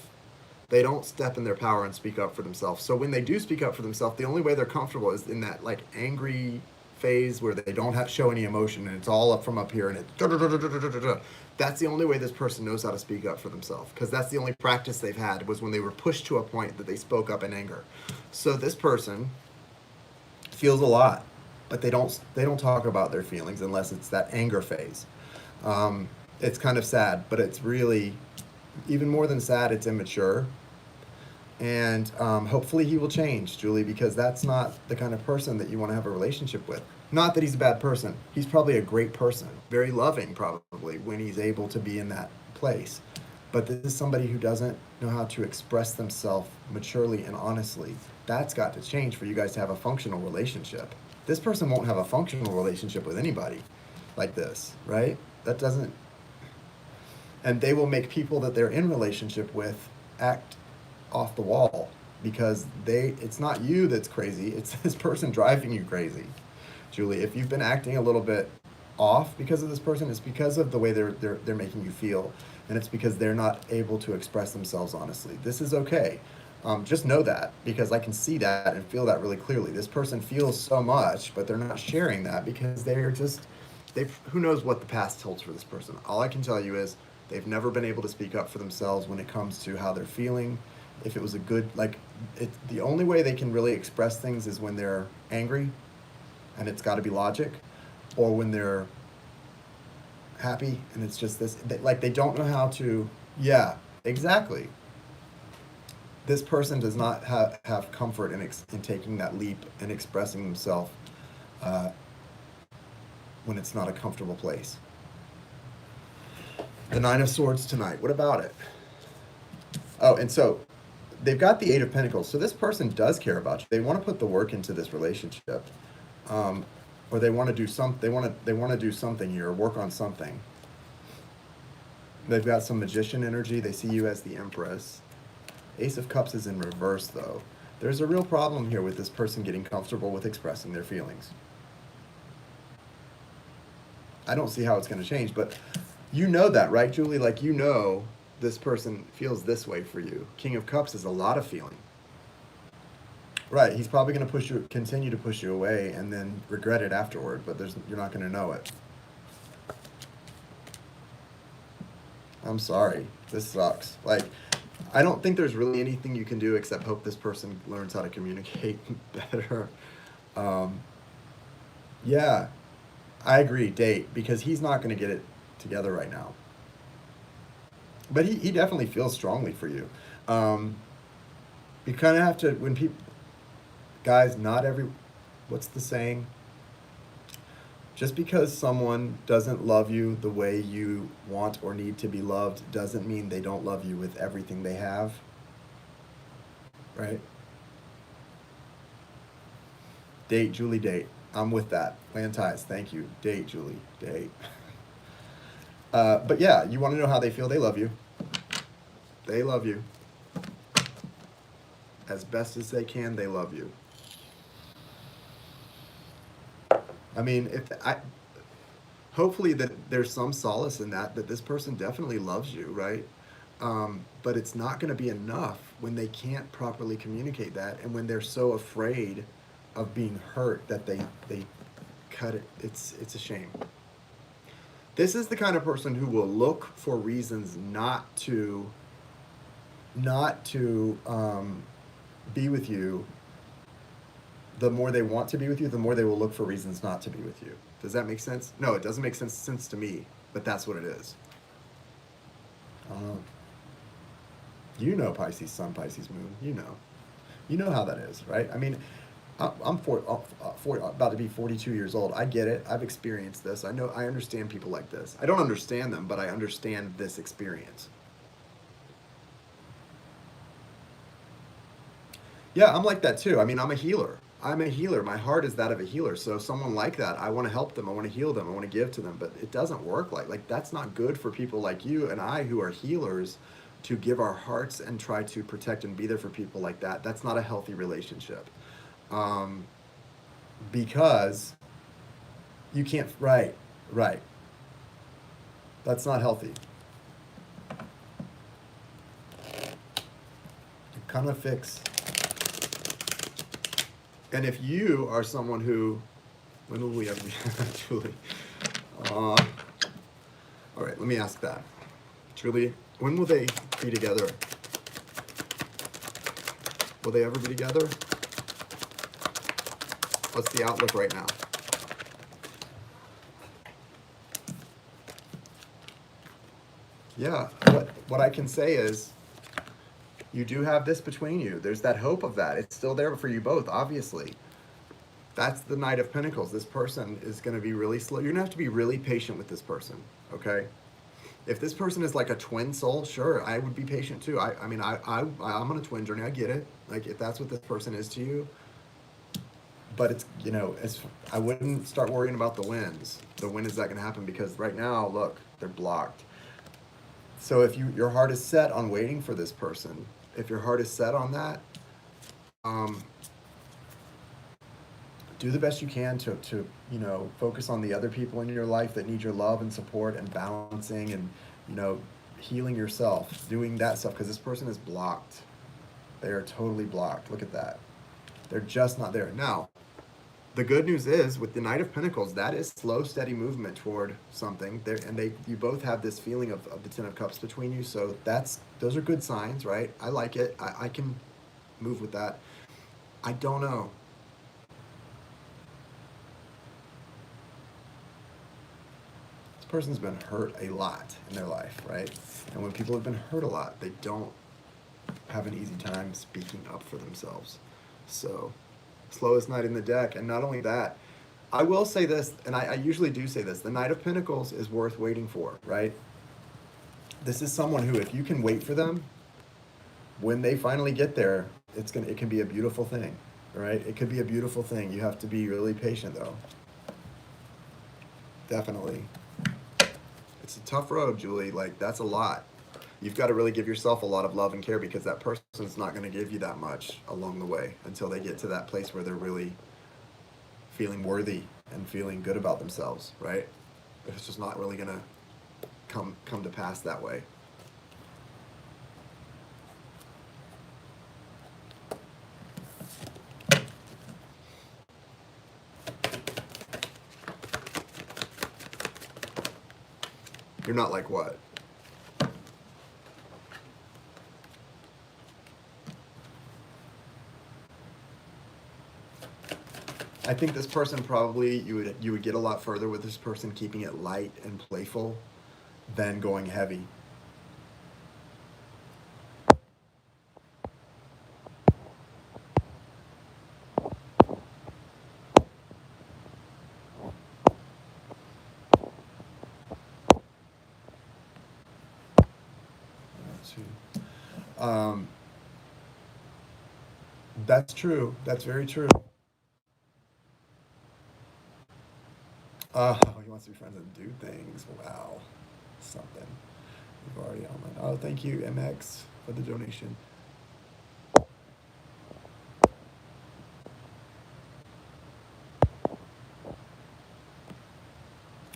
They don't step in their power and speak up for themselves. So when they do speak up for themselves, the only way they're comfortable is in that like angry phase where they don't show any emotion and it's all up from up here and it's that's the only way this person knows how to speak up for themselves because that's the only practice they've had was when they were pushed to a point that they spoke up in anger. So this person feels a lot, but they don't talk about their feelings unless it's that anger phase. It's kind of sad, but it's really even more than sad. It's immature, and hopefully he will change, Julie, because that's not the kind of person that you want to have a relationship with. Not that he's a bad person. He's probably a great person, very loving probably when he's able to be in that place. But this is somebody who doesn't know how to express themselves maturely and honestly. That's got to change for you guys to have a functional relationship. This person won't have a functional relationship with anybody like this, right? That doesn't... And they will make people that they're in relationship with act off the wall because it's not you that's crazy, it's this person driving you crazy. Julie, if you've been acting a little bit off because of this person, it's because of the way they're making you feel, and it's because they're not able to express themselves honestly. This is okay. Just know that because I can see that and feel that really clearly. This person feels so much, but they're not sharing that because who knows what the past holds for this person. All I can tell you is they've never been able to speak up for themselves when it comes to how they're feeling. If it was the only way they can really express things is when they're angry, and it's got to be logic, or when they're happy, and it's just this, they don't know how to, yeah, exactly. This person does not have comfort in taking that leap and expressing themselves when it's not a comfortable place. The Nine of Swords tonight. What about it? Oh, and so they've got the Eight of Pentacles. So this person does care about you. They want to put the work into this relationship, or they want to do they want to do something here, or work on something. They've got some magician energy. They see you as the Empress. Ace of Cups is in reverse, though. There's a real problem here with this person getting comfortable with expressing their feelings. I don't see how it's going to change, but you know that, right, Julie? Like, you know this person feels this way for you. King of Cups is a lot of feeling. Right, he's probably going to continue to push you away and then regret it afterward, but you're not going to know it. I'm sorry. This sucks. Like, I don't think there's really anything you can do except hope this person learns how to communicate better. Yeah, I agree, date, because he's not going to get it together right now. But he definitely feels strongly for you. You kind of have to, when people, guys, what's the saying? Just because someone doesn't love you the way you want or need to be loved doesn't mean they don't love you with everything they have, right? Date, Julie, date. I'm with that. Plan ties. Thank you. Date, Julie, date. But yeah, you want to know how they feel. They love you. They love you. As best as they can, they love you. I mean, hopefully that there's some solace in that this person definitely loves you, right? But it's not going to be enough when they can't properly communicate that, and when they're so afraid of being hurt that they cut it. It's a shame. This is the kind of person who will look for reasons not to be with you. The more they want to be with you, the more they will look for reasons not to be with you. Does that make sense? No, it doesn't make sense to me, but that's what it is. You know Pisces Sun, Pisces Moon. You know how that is, right? I mean, I'm about to be 42 years old. I get it. I've experienced this. I understand people like this. I don't understand them, but I understand this experience. Yeah, I'm like that too. I mean, I'm a healer. My heart is that of a healer. So someone like that, I want to help them. I want to heal them. I want to give to them. But it doesn't work like that's not good for people like you and I who are healers to give our hearts and try to protect and be there for people like that. That's not a healthy relationship. Because you can't, right. That's not healthy. Kind of fix. And if you are someone who, when will we ever be, Julie? All right, let me ask that. Julie, when will they be together? Will they ever be together? What's the outlook right now? Yeah, what I can say is, you do have this between you. There's that hope of that. It's still there for you both, obviously. That's the Knight of Pentacles. This person is going to be really slow. You're going to have to be really patient with this person, okay? If this person is like a twin soul, sure, I would be patient too. I'm on a twin journey. I get it. Like, if that's what this person is to you. But it's, I wouldn't start worrying about the wins. The when is that going to happen? Because right now, look, they're blocked. So if your heart is set on waiting for this person, if your heart is set on that, do the best you can to focus on the other people in your life that need your love and support and balancing and, healing yourself, doing that stuff, because this person is blocked. They are totally blocked. Look at that. They're just not there. Now, the good news is, with the Knight of Pentacles, that is slow, steady movement toward something. You both have this feeling of the Ten of Cups between you, so those are good signs, right? I like it. I can move with that. I don't know. This person's been hurt a lot in their life, right? And when people have been hurt a lot, they don't have an easy time speaking up for themselves. So, slowest knight in the deck. And not only that, I will say this, and I usually do say this, the Knight of Pentacles is worth waiting for, right? This is someone who, if you can wait for them, when they finally get there, it can be a beautiful thing, right? It could be a beautiful thing. You have to be really patient, though. Definitely. It's a tough road, Julie. Like, that's a lot. You've got to really give yourself a lot of love and care, because that person's not going to give you that much along the way until they get to that place where they're really feeling worthy and feeling good about themselves, right? It's just not really going to come to pass that way. You're not like what? I think this person probably, you would get a lot further with this person keeping it light and playful than going heavy. That's true. That's very true. He wants to be friends and do things. Wow. Something. We've already online. Oh, thank you, MX, for the donation.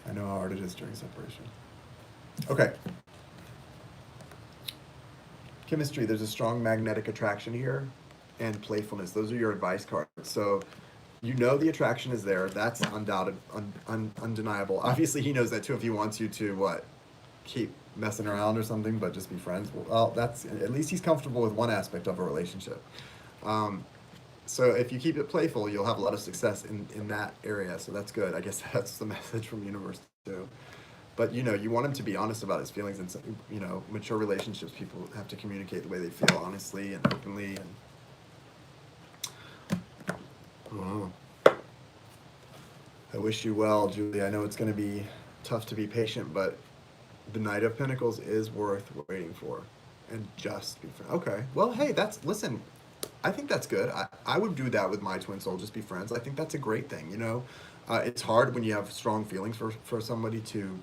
I know how hard it is during separation. Okay. Chemistry, there's a strong magnetic attraction here, and playfulness. Those are your advice cards. So you know the attraction is there. That's undoubted, undeniable. Obviously, he knows that too if he wants you to, what, keep messing around or something, but just be friends. Well, that's, at least he's comfortable with one aspect of a relationship. So if you keep it playful, you'll have a lot of success in that area. So that's good. I guess that's the message from universe too. But you know, you want him to be honest about his feelings, and you know, mature relationships, people have to communicate the way they feel honestly and openly. And I wish you well, Julie. I know it's going to be tough to be patient, but the Knight of Pentacles is worth waiting for, and just be friends. Okay. Well, hey, listen. I think that's good. I would do that with my twin soul, just be friends. I think that's a great thing, you know? It's hard when you have strong feelings for somebody to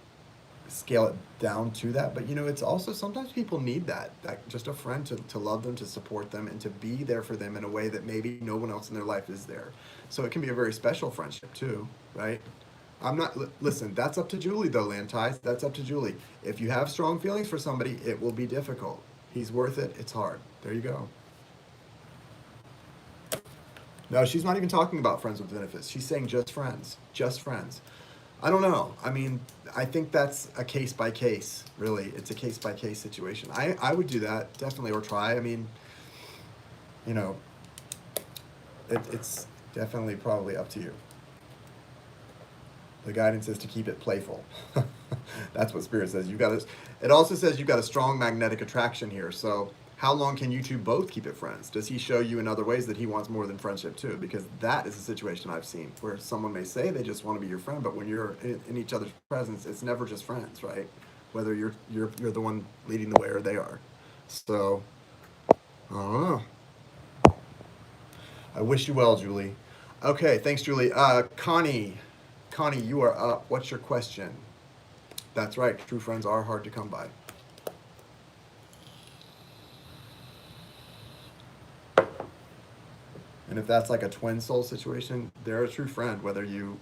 scale it down to that, but you know, it's also sometimes people need that just a friend to love them, to support them, and to be there for them in a way that maybe no one else in their life is there. So it can be a very special friendship too, right? I'm not, listen, that's up to Julie though, Lantai. That's up to Julie. If you have strong feelings for somebody, it will be difficult. He's worth it. It's hard. There you go. No, she's not even talking about friends with benefits. She's saying just friends. Just friends. I don't know. I mean, I think that's a case by case, really. It's a case by case situation. I would do that, definitely, or try. I mean, you know, it's definitely probably up to you. The guidance is to keep it playful. That's what Spirit says. It also says you've got a strong magnetic attraction here. So how long can you two both keep it friends? Does he show you in other ways that he wants more than friendship too? Because that is a situation I've seen where someone may say they just want to be your friend, but when you're in each other's presence, it's never just friends, right? Whether you're the one leading the way or they are. So, I don't know. I wish you well, Julie. Okay, thanks, Julie. Connie, you are up. What's your question? That's right. True friends are hard to come by. And if that's like a twin soul situation, they're a true friend, whether you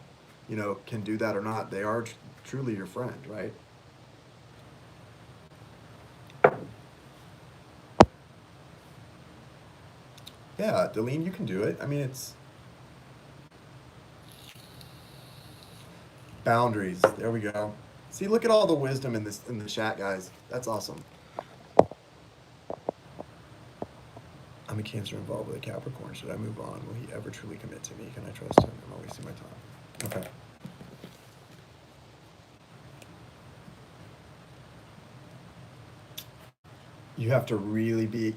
know, can do that or not. They are truly your friend, right? Yeah, Delene, you can do it. I mean, it's boundaries. There we go. See, look at all the wisdom in the chat, guys. That's awesome. I'm a Cancer involved with a Capricorn. Should I move on? Will he ever truly commit to me? Can I trust him? I'm wasting my time. Okay. You have to really be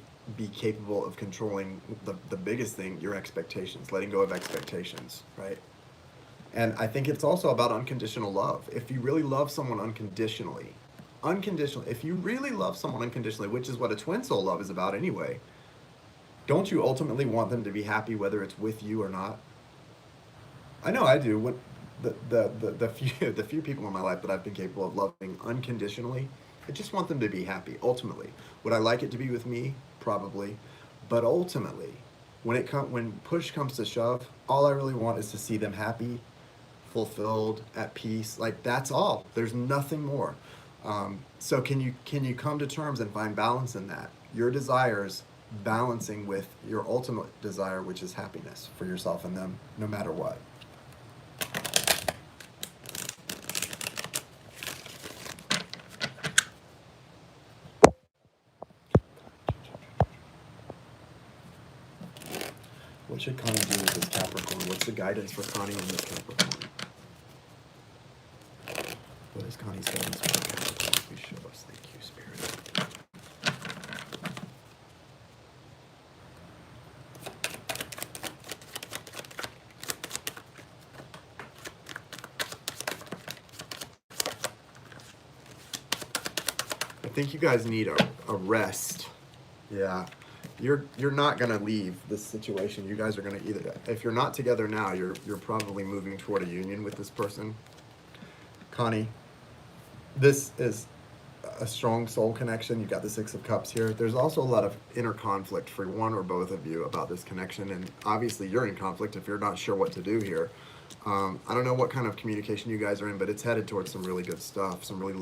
capable of controlling the biggest thing, your expectations, letting go of expectations, right? And I think it's also about unconditional love. If you really love someone unconditionally, if you really love someone unconditionally, which is what a twin soul love is about anyway, don't you ultimately want them to be happy whether it's with you or not? I know I do. When the few people in my life that I've been capable of loving unconditionally, I just want them to be happy. Ultimately, would I like it to be with me? Probably, but ultimately, when push comes to shove, all I really want is to see them happy, fulfilled, at peace. Like, that's all. There's nothing more. So can you come to terms and find balance in that? Your desires balancing with your ultimate desire, which is happiness for yourself and them, no matter what. What should Connie do with this Capricorn? What's the guidance for Connie on this Capricorn? What is Connie's guidance for Capricorn? Please show us. Thank you, Spirit. think you guys need a rest. Yeah. You're not gonna leave this situation. You guys are gonna either, if you're not together now, you're probably moving toward a union with this person. Connie, this is a strong soul connection. You've got the Six of Cups here. There's also a lot of inner conflict for one or both of you about this connection, and obviously you're in conflict if you're not sure what to do here. I don't know what kind of communication you guys are in, but it's headed towards some really good stuff, some really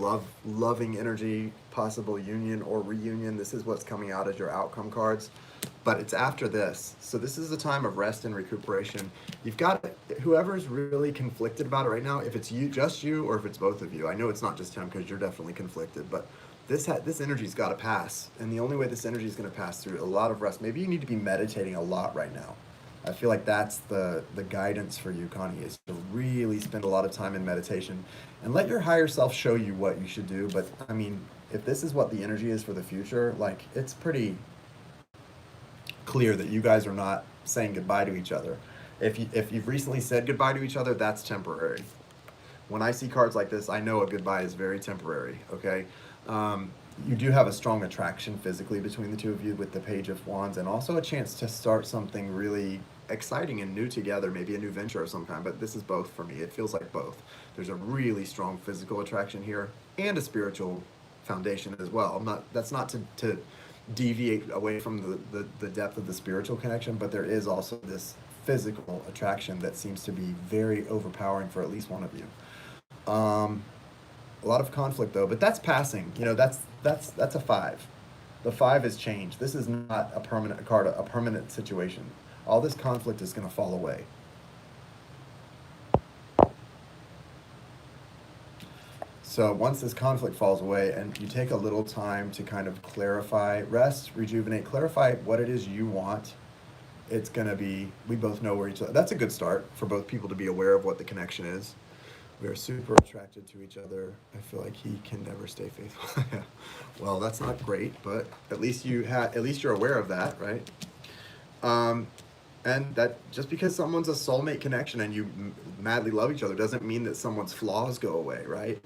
loving energy, possible union or reunion. This is what's coming out as your outcome cards, but it's after this. So this is a time of rest and recuperation. You've got whoever's really conflicted about it right now, if it's you, just you, or if it's both of you. I know it's not just him because you're definitely conflicted, but this energy's got to pass, and the only way this energy is going to pass through a lot of rest. Maybe you need to be meditating a lot right now. I feel like that's the guidance for you, Connie, is to really spend a lot of time in meditation and let your higher self show you what you should do. But I mean, if this is what the energy is for the future, like, it's pretty clear that you guys are not saying goodbye to each other. If you've recently said goodbye to each other, that's temporary. When I see cards like this, I know a goodbye is very temporary, okay? You do have a strong attraction physically between the two of you with the Page of Wands, and also a chance to start something really exciting and new together, maybe a new venture of some kind, but this is both for me. It feels like both. There's a really strong physical attraction here and a spiritual foundation as well. That's not to deviate away from the depth of the spiritual connection, but there is also this physical attraction that seems to be very overpowering for at least one of you. A lot of conflict though, but that's passing. You know, that's a 5. The 5 is change. This is not a permanent card, a permanent situation. All this conflict is going to fall away. So once this conflict falls away and you take a little time to kind of clarify, rest, rejuvenate, clarify what it is you want, it's going to be, we both know where each other, that's a good start for both people to be aware of what the connection is. We are super attracted to each other. I feel like he can never stay faithful. Well, that's not great, but at least you're aware of that, right? And that just because someone's a soulmate connection and you madly love each other doesn't mean that someone's flaws go away, right?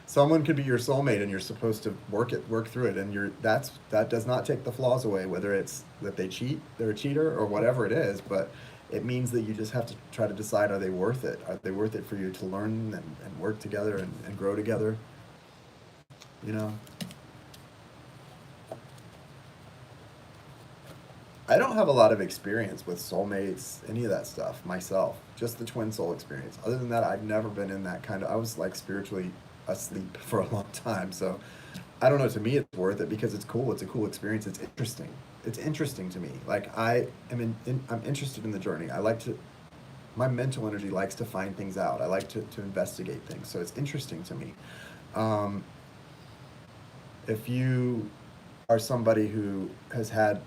Someone could be your soulmate and you're supposed to work through it, and that does not take the flaws away, whether it's that they cheat, they're a cheater, or whatever it is, but it means that you just have to try to decide, are they worth it? Are they worth it for you to learn and work together and grow together? You know? I don't have a lot of experience with soulmates, any of that stuff myself, just the twin soul experience. Other than that, I've never been in that kind of, I was like spiritually asleep for a long time. So I don't know, to me it's worth it because it's cool. It's a cool experience. It's interesting. It's interesting to me. Like I'm interested in the journey. My mental energy likes to find things out. I like to investigate things. So it's interesting to me. If you are somebody who has had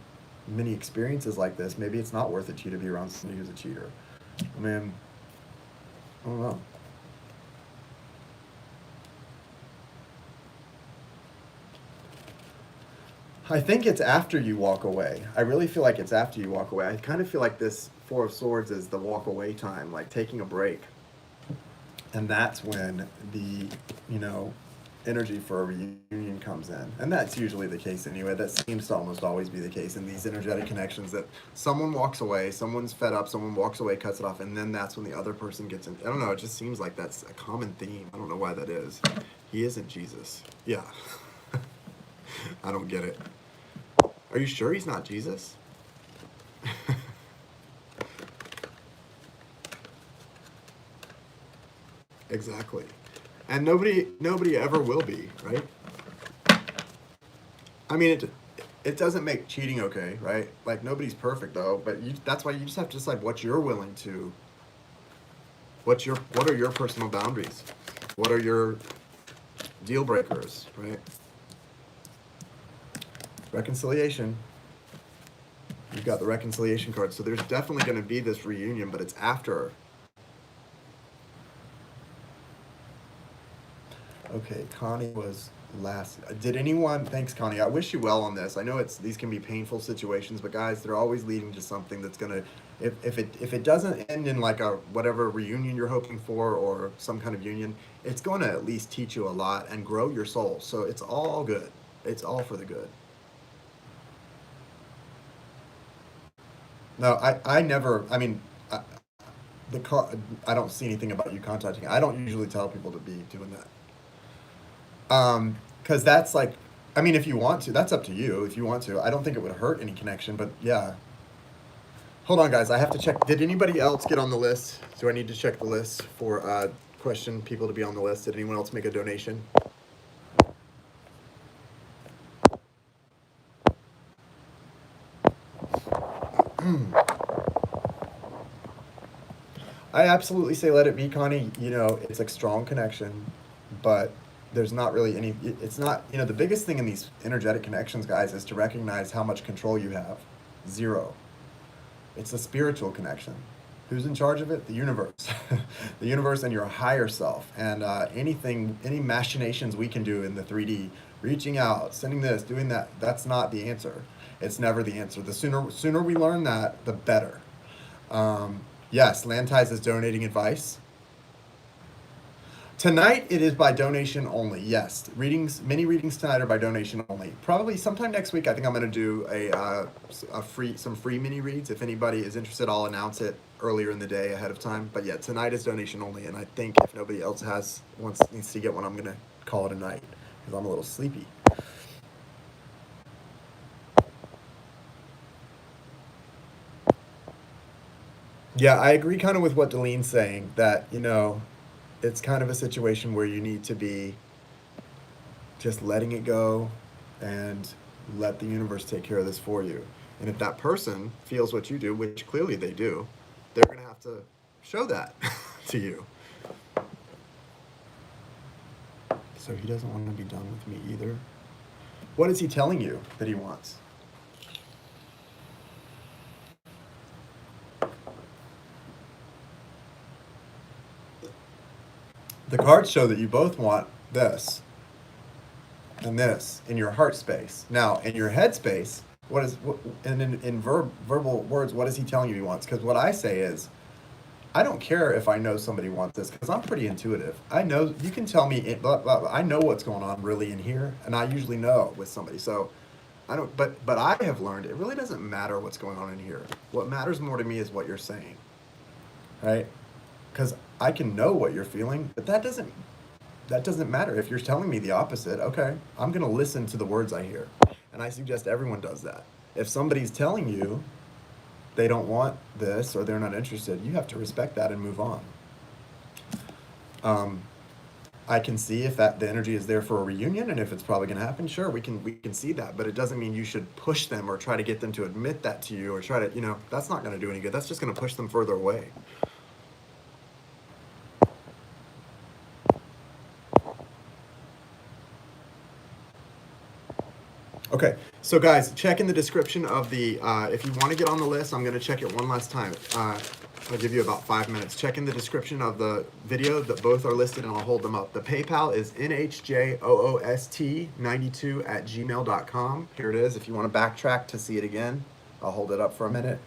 many experiences like this, maybe it's not worth it to you to be around somebody who's a cheater. I mean, I don't know. I think it's after you walk away. I really feel like it's after you walk away. I kind of feel like this Four of Swords is the walk away time, like taking a break. And that's when the, energy for a reunion comes in. And that's usually the case anyway. That seems to almost always be the case in these energetic connections, that someone walks away, someone's fed up, someone walks away, cuts it off, and then that's when the other person gets in. I don't know, it just seems like that's a common theme. I don't know why that is. He isn't Jesus. Yeah. I don't get it. Are you sure he's not Jesus? Exactly. And nobody ever will be, right? I mean, it doesn't make cheating okay, right? Like, nobody's perfect though, but that's why you just have to decide what you're willing to, what are your personal boundaries? What are your deal breakers, right? Reconciliation. You've got the reconciliation card. So there's definitely going to be this reunion, but it's after. Okay, Connie was last. Thanks, Connie. I wish you well on this. I know these can be painful situations, but guys, they're always leading to something that's going to, if it doesn't end in like a whatever reunion you're hoping for or some kind of union, it's going to at least teach you a lot and grow your soul. So it's all good. It's all for the good. No, I never, I mean, the car, I don't see anything about you contacting. I don't usually tell people to be doing that. Because that's like, I mean, if you want to, that's up to you. If you want to, I don't think it would hurt any connection, but yeah. Hold on, guys. I have to check. Did anybody else get on the list? Do I need to check the list for question people to be on the list? Did anyone else make a donation? I absolutely say let it be, Connie. You know, it's a strong connection, but there's not really any. It's not. You know, the biggest thing in these energetic connections, guys, is to recognize how much control you have. Zero. It's a spiritual connection. Who's in charge of it? The universe. The universe and your higher self. And anything, any machinations we can do in the 3D, reaching out, sending this, doing that, that's not the answer. It's never the answer. The sooner we learn that, the better. Yes, Lanties is donating advice. Tonight it is by donation only. Yes, mini readings tonight are by donation only. Probably sometime next week. I think I'm going to do some free mini reads. If anybody is interested, I'll announce it earlier in the day ahead of time. But yeah, tonight is donation only, and I think if nobody else needs to get one, I'm going to call it a night because I'm a little sleepy. Yeah, I agree kind of with what Delene's saying that, you know, it's kind of a situation where you need to be just letting it go and let the universe take care of this for you. And if that person feels what you do, which clearly they do, they're going to have to show that to you. So he doesn't want to be done with me either. What is he telling you that he wants? The cards show that you both want this and this in your heart space. Now, in your head space, and in verbal words, what is he telling you he wants? Because what I say is, I don't care if I know somebody wants this because I'm pretty intuitive. I know you can tell me, blah, blah, blah. I know what's going on really in here, and I usually know with somebody. So I don't. But I have learned it really doesn't matter what's going on in here. What matters more to me is what you're saying, right? Because I can know what you're feeling, but that doesn't matter. If you're telling me the opposite, okay, I'm going to listen to the words I hear. And I suggest everyone does that. If somebody's telling you they don't want this or they're not interested, you have to respect that and move on. I can see if the energy is there for a reunion, and if it's probably going to happen, sure, we can see that, but it doesn't mean you should push them or try to get them to admit that to you or try to, that's not going to do any good. That's just going to push them further away. Okay, so guys, check in the description of the, if you want to get on the list, I'm going to check it one last time. I'll give you about 5 minutes. Check in the description of the video that both are listed, and I'll hold them up. The PayPal is nhjoost92@gmail.com. Here it is. If you want to backtrack to see it again, I'll hold it up for a minute.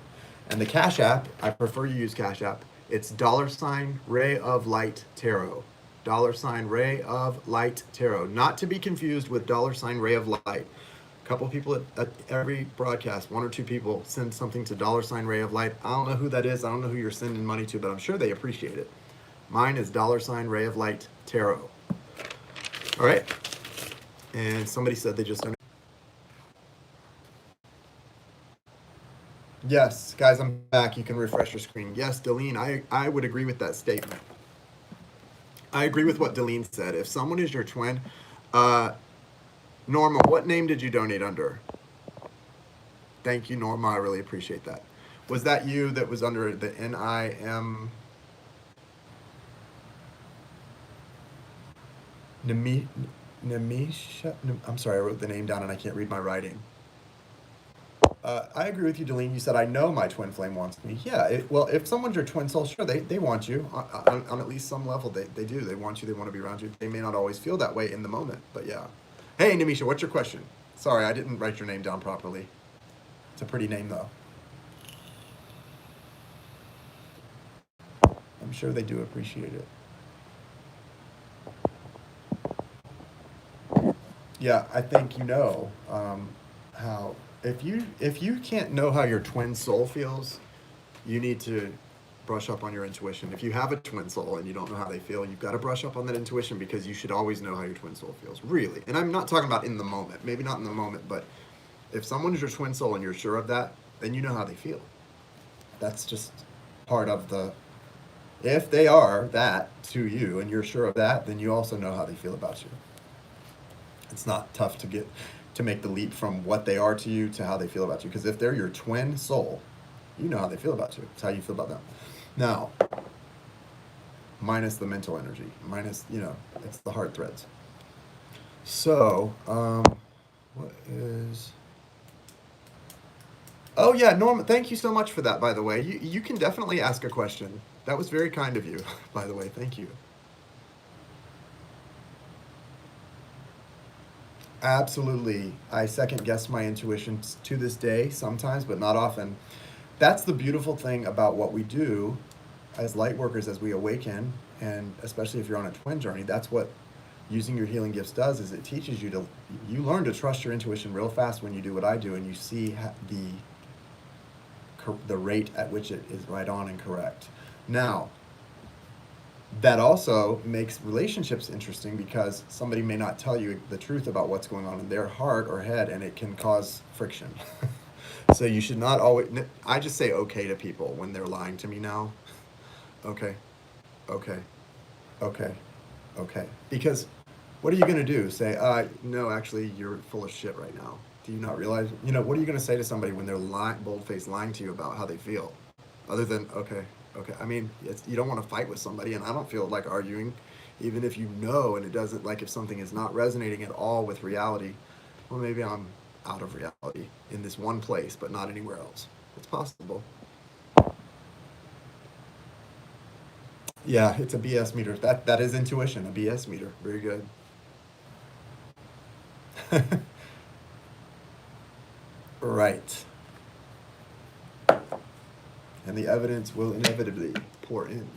And the Cash App, I prefer you use Cash App. It's $Ray of Light Tarot. $Ray of Light Tarot. Not to be confused with $Ray of Light. A couple people at every broadcast, one or two people send something to $Ray of Light. I don't know who that is. I don't know who you're sending money to, but I'm sure they appreciate it. Mine is $Ray of Light Tarot. All right. And somebody said they just don't. Yes, guys, I'm back. You can refresh your screen. Yes, Delene, I would agree with that statement. I agree with what Delene said. If someone is your twin, Norma, what name did you donate under? Thank you, Norma. I really appreciate that. Was that you that was under the NIM? Namisha? I'm sorry, I wrote the name down and I can't read my writing. I agree with you, Delene. You said, I know my twin flame wants me. Yeah, well, if someone's your twin soul, sure, they want you. On at least some level, they do. They want you. They want to be around you. They may not always feel that way in the moment, but yeah. Hey, Namisha, what's your question? Sorry, I didn't write your name down properly. It's a pretty name, though. I'm sure they do appreciate it. Yeah, I think you know how if you can't know how your twin soul feels, you need to brush up on your intuition. If you have a twin soul and you don't know how they feel, you've got to brush up on that intuition, because you should always know how your twin soul feels, really. And I'm not talking about in the moment, maybe not in the moment, but if someone is your twin soul and you're sure of that, then you know how they feel. That's just part of the. If they are that to you and you're sure of that, then you also know how they feel about you. It's not tough to make the leap from what they are to you to how they feel about you. Because if they're your twin soul, you know how they feel about you. It's how you feel about them. Now, minus the mental energy, minus, it's the heart threads. So, what is. Oh, yeah, Norma, thank you so much for that, by the way. You can definitely ask a question. That was very kind of you, by the way. Thank you. Absolutely. I second guess my intuition to this day sometimes, but not often. That's the beautiful thing about what we do as light workers as we awaken, and especially if you're on a twin journey. That's what using your healing gifts does, is it teaches you to, you learn to trust your intuition real fast when you do what I do, and you see the rate at which it is right on and correct. Now, that also makes relationships interesting, because somebody may not tell you the truth about what's going on in their heart or head, and it can cause friction. So you should not always. I just say okay to people when they're lying to me now. Okay, okay, okay, okay. Because what are you going to do? Say, no, actually, you're full of shit right now. Do you not realize? What are you going to say to somebody when they're bold-faced lying to you about how they feel? Other than, okay, okay. I mean, you don't want to fight with somebody, and I don't feel like arguing, even if you know, and it doesn't, like if something is not resonating at all with reality, well, maybe I'm out of reality in this one place, but not anywhere else. It's possible. Yeah, it's a BS meter. That is intuition, a BS meter. Very good. Right. And the evidence will inevitably pour in.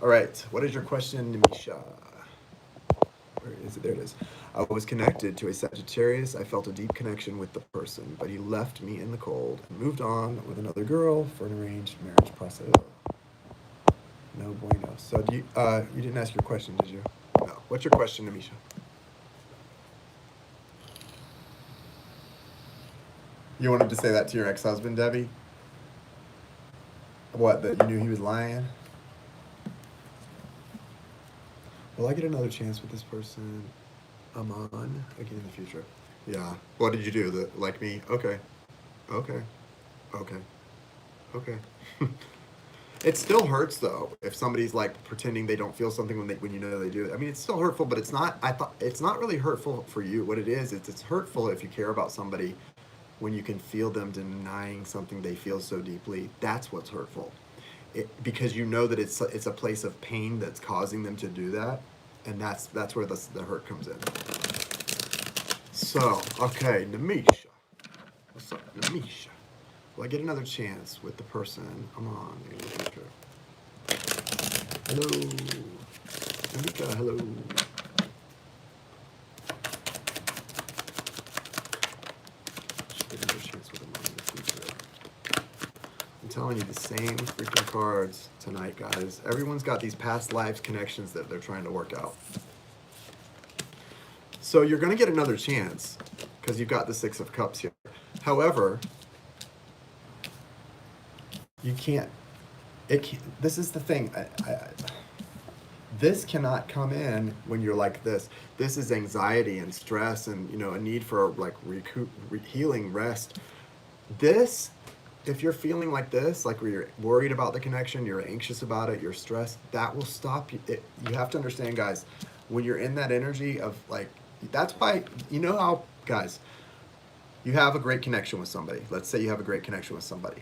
All right. What is your question, Misha? Where is it? There it is. I was connected to a Sagittarius. I felt a deep connection with the person, but he left me in the cold and moved on with another girl for an arranged marriage process. No bueno. So you didn't ask your question, did you? No. What's your question, Amisha? You wanted to say that to your ex-husband, Debbie? What, that you knew he was lying? Will I get another chance with this person? I'm on again in the future. Yeah. What did you do? Like me? Okay. Okay. Okay. Okay. It still hurts though if somebody's like pretending they don't feel something when you know they do it. I mean, it's still hurtful, but it's not. I thought it's not really hurtful for you. What it is, it's hurtful if you care about somebody when you can feel them denying something they feel so deeply. That's what's hurtful. Because you know that it's a place of pain that's causing them to do that, and that's where the hurt comes in. So, okay, Namisha. What's up, Namisha? Will I get another chance with the person I'm on in the future? Hello. Namika, hello. Should get another chance with them on in the future. I'm telling you, the same freaking cards tonight, guys. Everyone's got these past lives connections that they're trying to work out. So you're going to get another chance because you've got the Six of Cups here. However, you can't. This is the thing. This cannot come in when you're like this. This is anxiety and stress and a need for like healing, rest. This, if you're feeling like this, like where you're worried about the connection, you're anxious about it, you're stressed, that will stop you. You have to understand, guys, when you're in that energy of like, that's why, how, guys, you have a great connection with somebody. Let's say you have a great connection with somebody.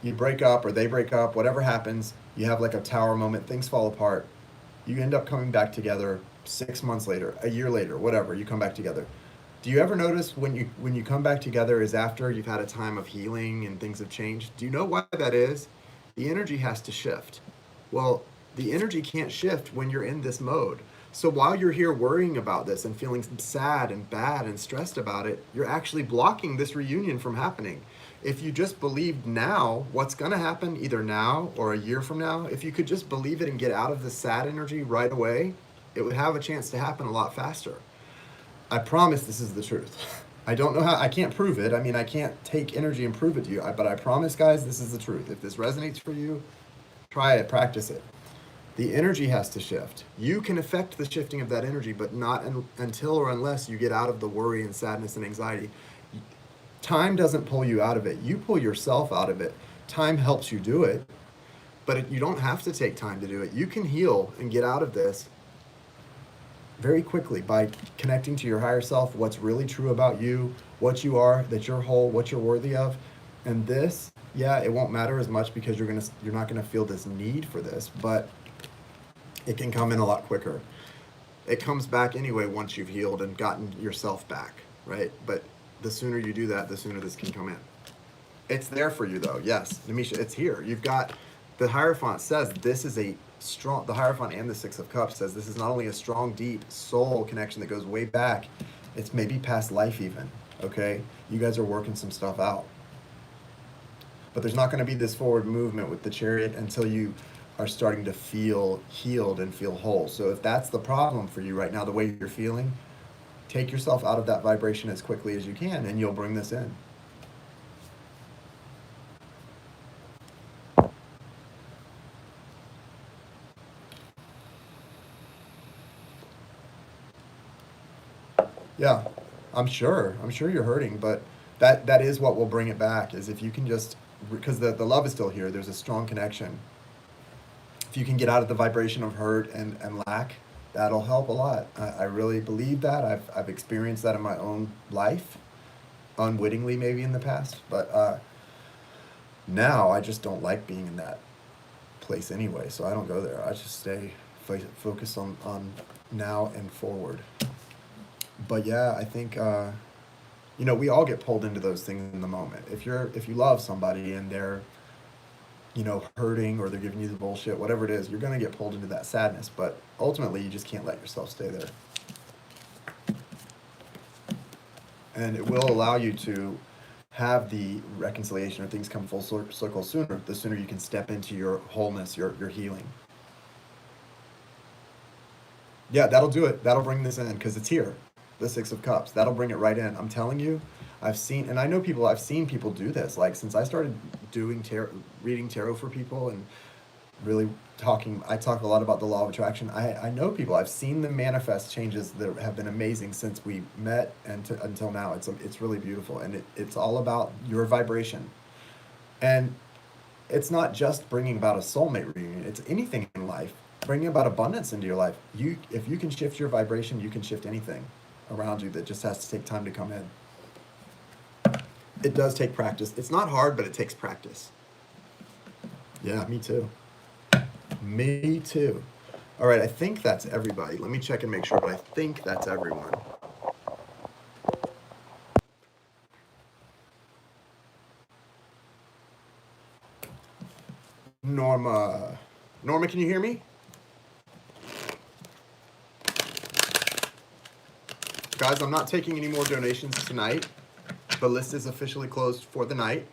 You break up or they break up, whatever happens, you have like a tower moment, things fall apart. You end up coming back together 6 months later, a year later, whatever, you come back together. Do you ever notice when you come back together is after you've had a time of healing and things have changed? Do you know why that is? The energy has to shift. Well, the energy can't shift when you're in this mode. So while you're here worrying about this and feeling sad and bad and stressed about it, you're actually blocking this reunion from happening. If you just believed now what's going to happen, either now or a year from now, if you could just believe it and get out of the sad energy right away, it would have a chance to happen a lot faster. I promise this is the truth. I don't know how, I can't prove it. I mean, I can't take energy and prove it to you, but I promise, guys, this is the truth. If this resonates for you, try it, practice it. The energy has to shift. You can affect the shifting of that energy, but not until or unless you get out of the worry and sadness and anxiety. Time doesn't pull you out of it. You pull yourself out of it. Time helps you do it, but you don't have to take time to do it. You can heal and get out of this very quickly by connecting to your higher self, what's really true about you, what you are, that you're whole, what you're worthy of. And this, yeah, it won't matter as much because you're not gonna feel this need for this, but it can come in a lot quicker. It comes back anyway once you've healed and gotten yourself back, right? But the sooner you do that, the sooner this can come in. It's there for you though, yes, Namisha, it's here. You've got, the Hierophant says this is a strong, the Hierophant and the Six of Cups says this is not only a strong, deep soul connection that goes way back, it's maybe past life even, okay? You guys are working some stuff out. But there's not gonna be this forward movement with the Chariot until you are starting to feel healed and feel whole. So if that's the problem for you right now, the way you're feeling, take yourself out of that vibration as quickly as you can and you'll bring this in. Yeah, I'm sure you're hurting, but that is what will bring it back, is if you can just, because the love is still here, there's a strong connection. If you can get out of the vibration of hurt and lack, that'll help a lot. I really believe that. I've experienced that in my own life, unwittingly maybe in the past, but now I just don't like being in that place anyway, so I don't go there. I just stay focused on now and forward. But yeah, I think you know, we all get pulled into those things in the moment. If you love somebody and they're, you know, hurting or they're giving you the bullshit, whatever it is, you're gonna get pulled into that sadness. But ultimately, you just can't let yourself stay there. And it will allow you to have the reconciliation or things come full circle sooner. The sooner you can step into your wholeness, your healing. Yeah, that'll do it. That'll bring this in because it's here. The Six of Cups. That'll bring it right in. I'm telling you, I've seen people do this. Like, since I started doing reading tarot for people and really I talk a lot about the law of attraction. I know people. I've seen them manifest changes that have been amazing since we met and until now. It's really beautiful, and it's all about your vibration. And it's not just bringing about a soulmate reunion. It's anything in life. Bringing about abundance into your life. If you can shift your vibration, you can shift anything around you. That just has to take time to come in. It does take practice. It's not hard, but it takes practice. Yeah, me too. Me too. All right, I think that's everybody. Let me check and make sure, but I think that's everyone. Norma, can you hear me? Guys, I'm not taking any more donations tonight. The list is officially closed for the night,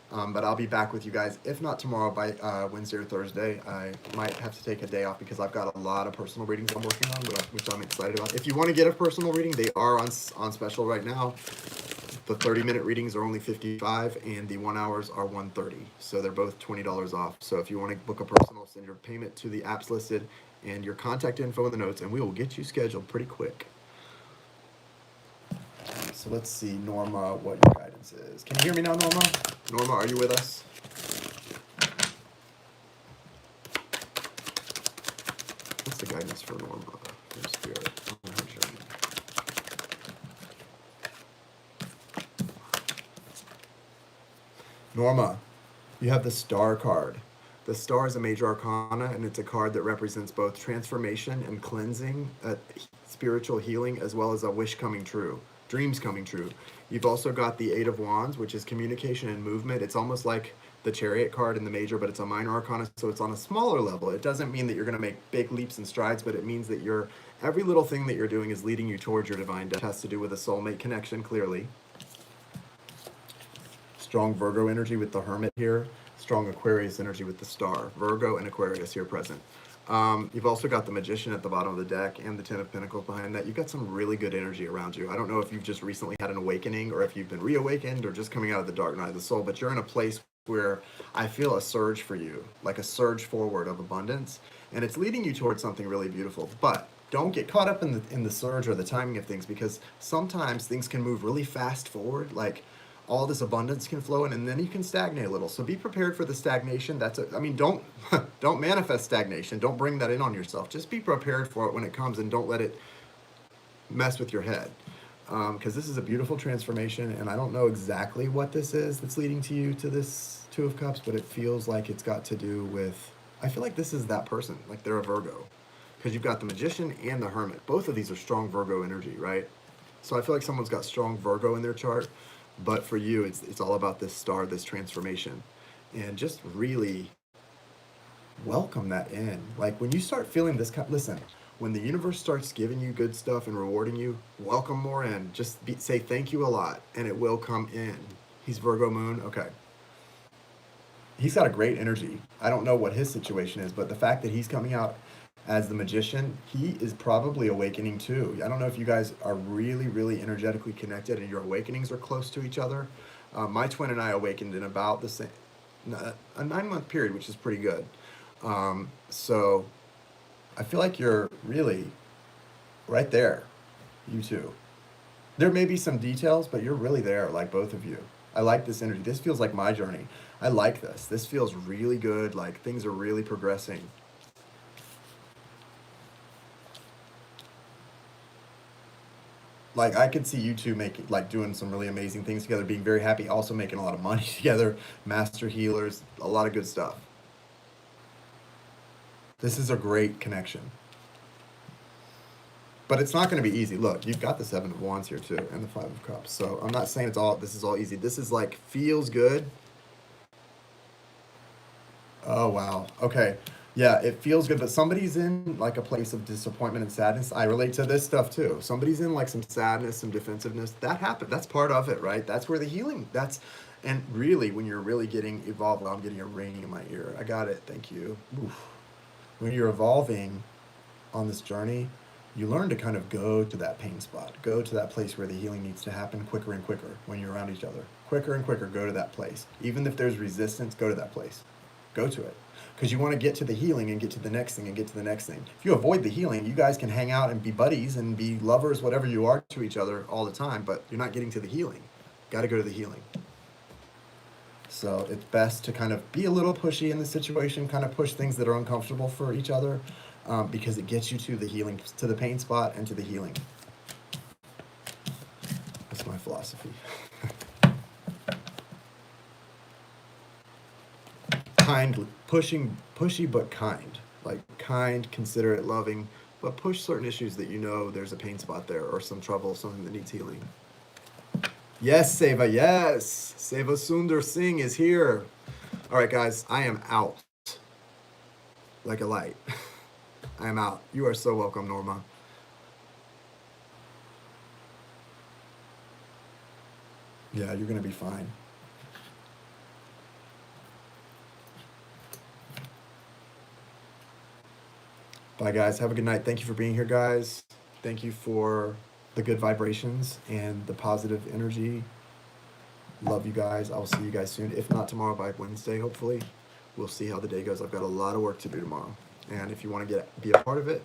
but I'll be back with you guys. If not tomorrow, by Wednesday or Thursday. I might have to take a day off because I've got a lot of personal readings I'm working on, which I'm excited about. If you want to get a personal reading, they are on special right now. The 30-minute readings are only $55, and the 1 hours are $130. So they're both $20 off. So if you want to book a personal, send your payment to the apps listed and your contact info in the notes, and we will get you scheduled pretty quick. So let's see, Norma, what your guidance is. Can you hear me now, Norma? Norma, are you with us? What's the guidance for Norma from Spirit? Norma, you have the Star card. The Star is a major arcana, and it's a card that represents both transformation and cleansing, spiritual healing, as well as a wish coming true. Dreams coming true. You've also got the Eight of Wands, which is communication and movement. It's almost like the Chariot card in the major, but it's a minor arcana, so it's on a smaller level. It doesn't mean that you're going to make big leaps and strides, but it means that every little thing that you're doing is leading you towards your divine destiny. It has to do with a soulmate connection, clearly. Strong Virgo energy with the Hermit here. Strong Aquarius energy with the Star. Virgo and Aquarius here present. You've also got the Magician at the bottom of the deck and the Ten of Pentacles behind that. You've got some really good energy around you. I don't know if you've just recently had an awakening or if you've been reawakened or just coming out of the dark night of the soul, but you're in a place where I feel a surge for you, like a surge forward of abundance, and it's leading you towards something really beautiful. But don't get caught up in the surge or the timing of things, because sometimes things can move really fast forward, like all this abundance can flow in, and then you can stagnate a little. So be prepared for the stagnation. Don't don't manifest stagnation. Don't bring that in on yourself. Just be prepared for it when it comes, and don't let it mess with your head. Because this is a beautiful transformation, and I don't know exactly what this is that's leading to you to this Two of Cups, but it feels like it's got to do with, I feel like this is that person, like they're a Virgo. Because you've got the Magician and the Hermit. Both of these are strong Virgo energy, right? So I feel like someone's got strong Virgo in their chart. But for you, it's all about this star, this transformation. And just really welcome that in. Like when you start feeling this, listen, when the universe starts giving you good stuff and rewarding you, welcome more in. Just say thank you a lot, and it will come in. He's Virgo Moon, okay. He's got a great energy. I don't know what his situation is, but the fact that he's coming out as the Magician, he is probably awakening too. I don't know if you guys are really, really energetically connected and your awakenings are close to each other. My twin and I awakened in about the same, a 9-month period, which is pretty good. So I feel like you're really right there, you two. There may be some details, but you're really there, like both of you. I like this energy. This feels like my journey. I like this. This feels really good, like things are really progressing. Like I could see you two doing some really amazing things together, being very happy, also making a lot of money together, master healers, a lot of good stuff. This is a great connection. But it's not going to be easy. Look, you've got the Seven of Wands here too, and the Five of Cups. So I'm not saying this is all easy. This is like, feels good. Oh, wow. Okay. Yeah, it feels good, but somebody's in like a place of disappointment and sadness. I relate to this stuff too. Somebody's in like some sadness, some defensiveness. That happened. That's part of it, right? That's where the healing, and really when you're really getting evolved, I'm getting a ringing in my ear. I got it. Thank you. Oof. When you're evolving on this journey, you learn to kind of go to that pain spot, go to that place where the healing needs to happen quicker and quicker when you're around each other. Quicker and quicker, go to that place. Even if there's resistance, go to that place. Go to it. Because you want to get to the healing and get to the next thing and get to the next thing. If you avoid the healing, you guys can hang out and be buddies and be lovers, whatever you are to each other all the time, but you're not getting to the healing. Got to go to the healing. So it's best to kind of be a little pushy in the situation, kind of push things that are uncomfortable for each other, because it gets you to the healing, to the pain spot and to the healing. That's my philosophy. Kind, pushy but kind. Like kind, considerate, loving, but push certain issues that you know there's a pain spot there or some trouble, something that needs healing. Yes, Seva, yes. Seva Sundar Singh is here. All right, guys, I am out like a light. I am out. You are so welcome, Norma. Yeah, you're going to be fine. Bye, guys. Have a good night. Thank you for being here, guys. Thank you for the good vibrations and the positive energy. Love you guys. I'll see you guys soon. If not tomorrow, by Wednesday, hopefully. We'll see how the day goes. I've got a lot of work to do tomorrow. And if you want to be a part of it,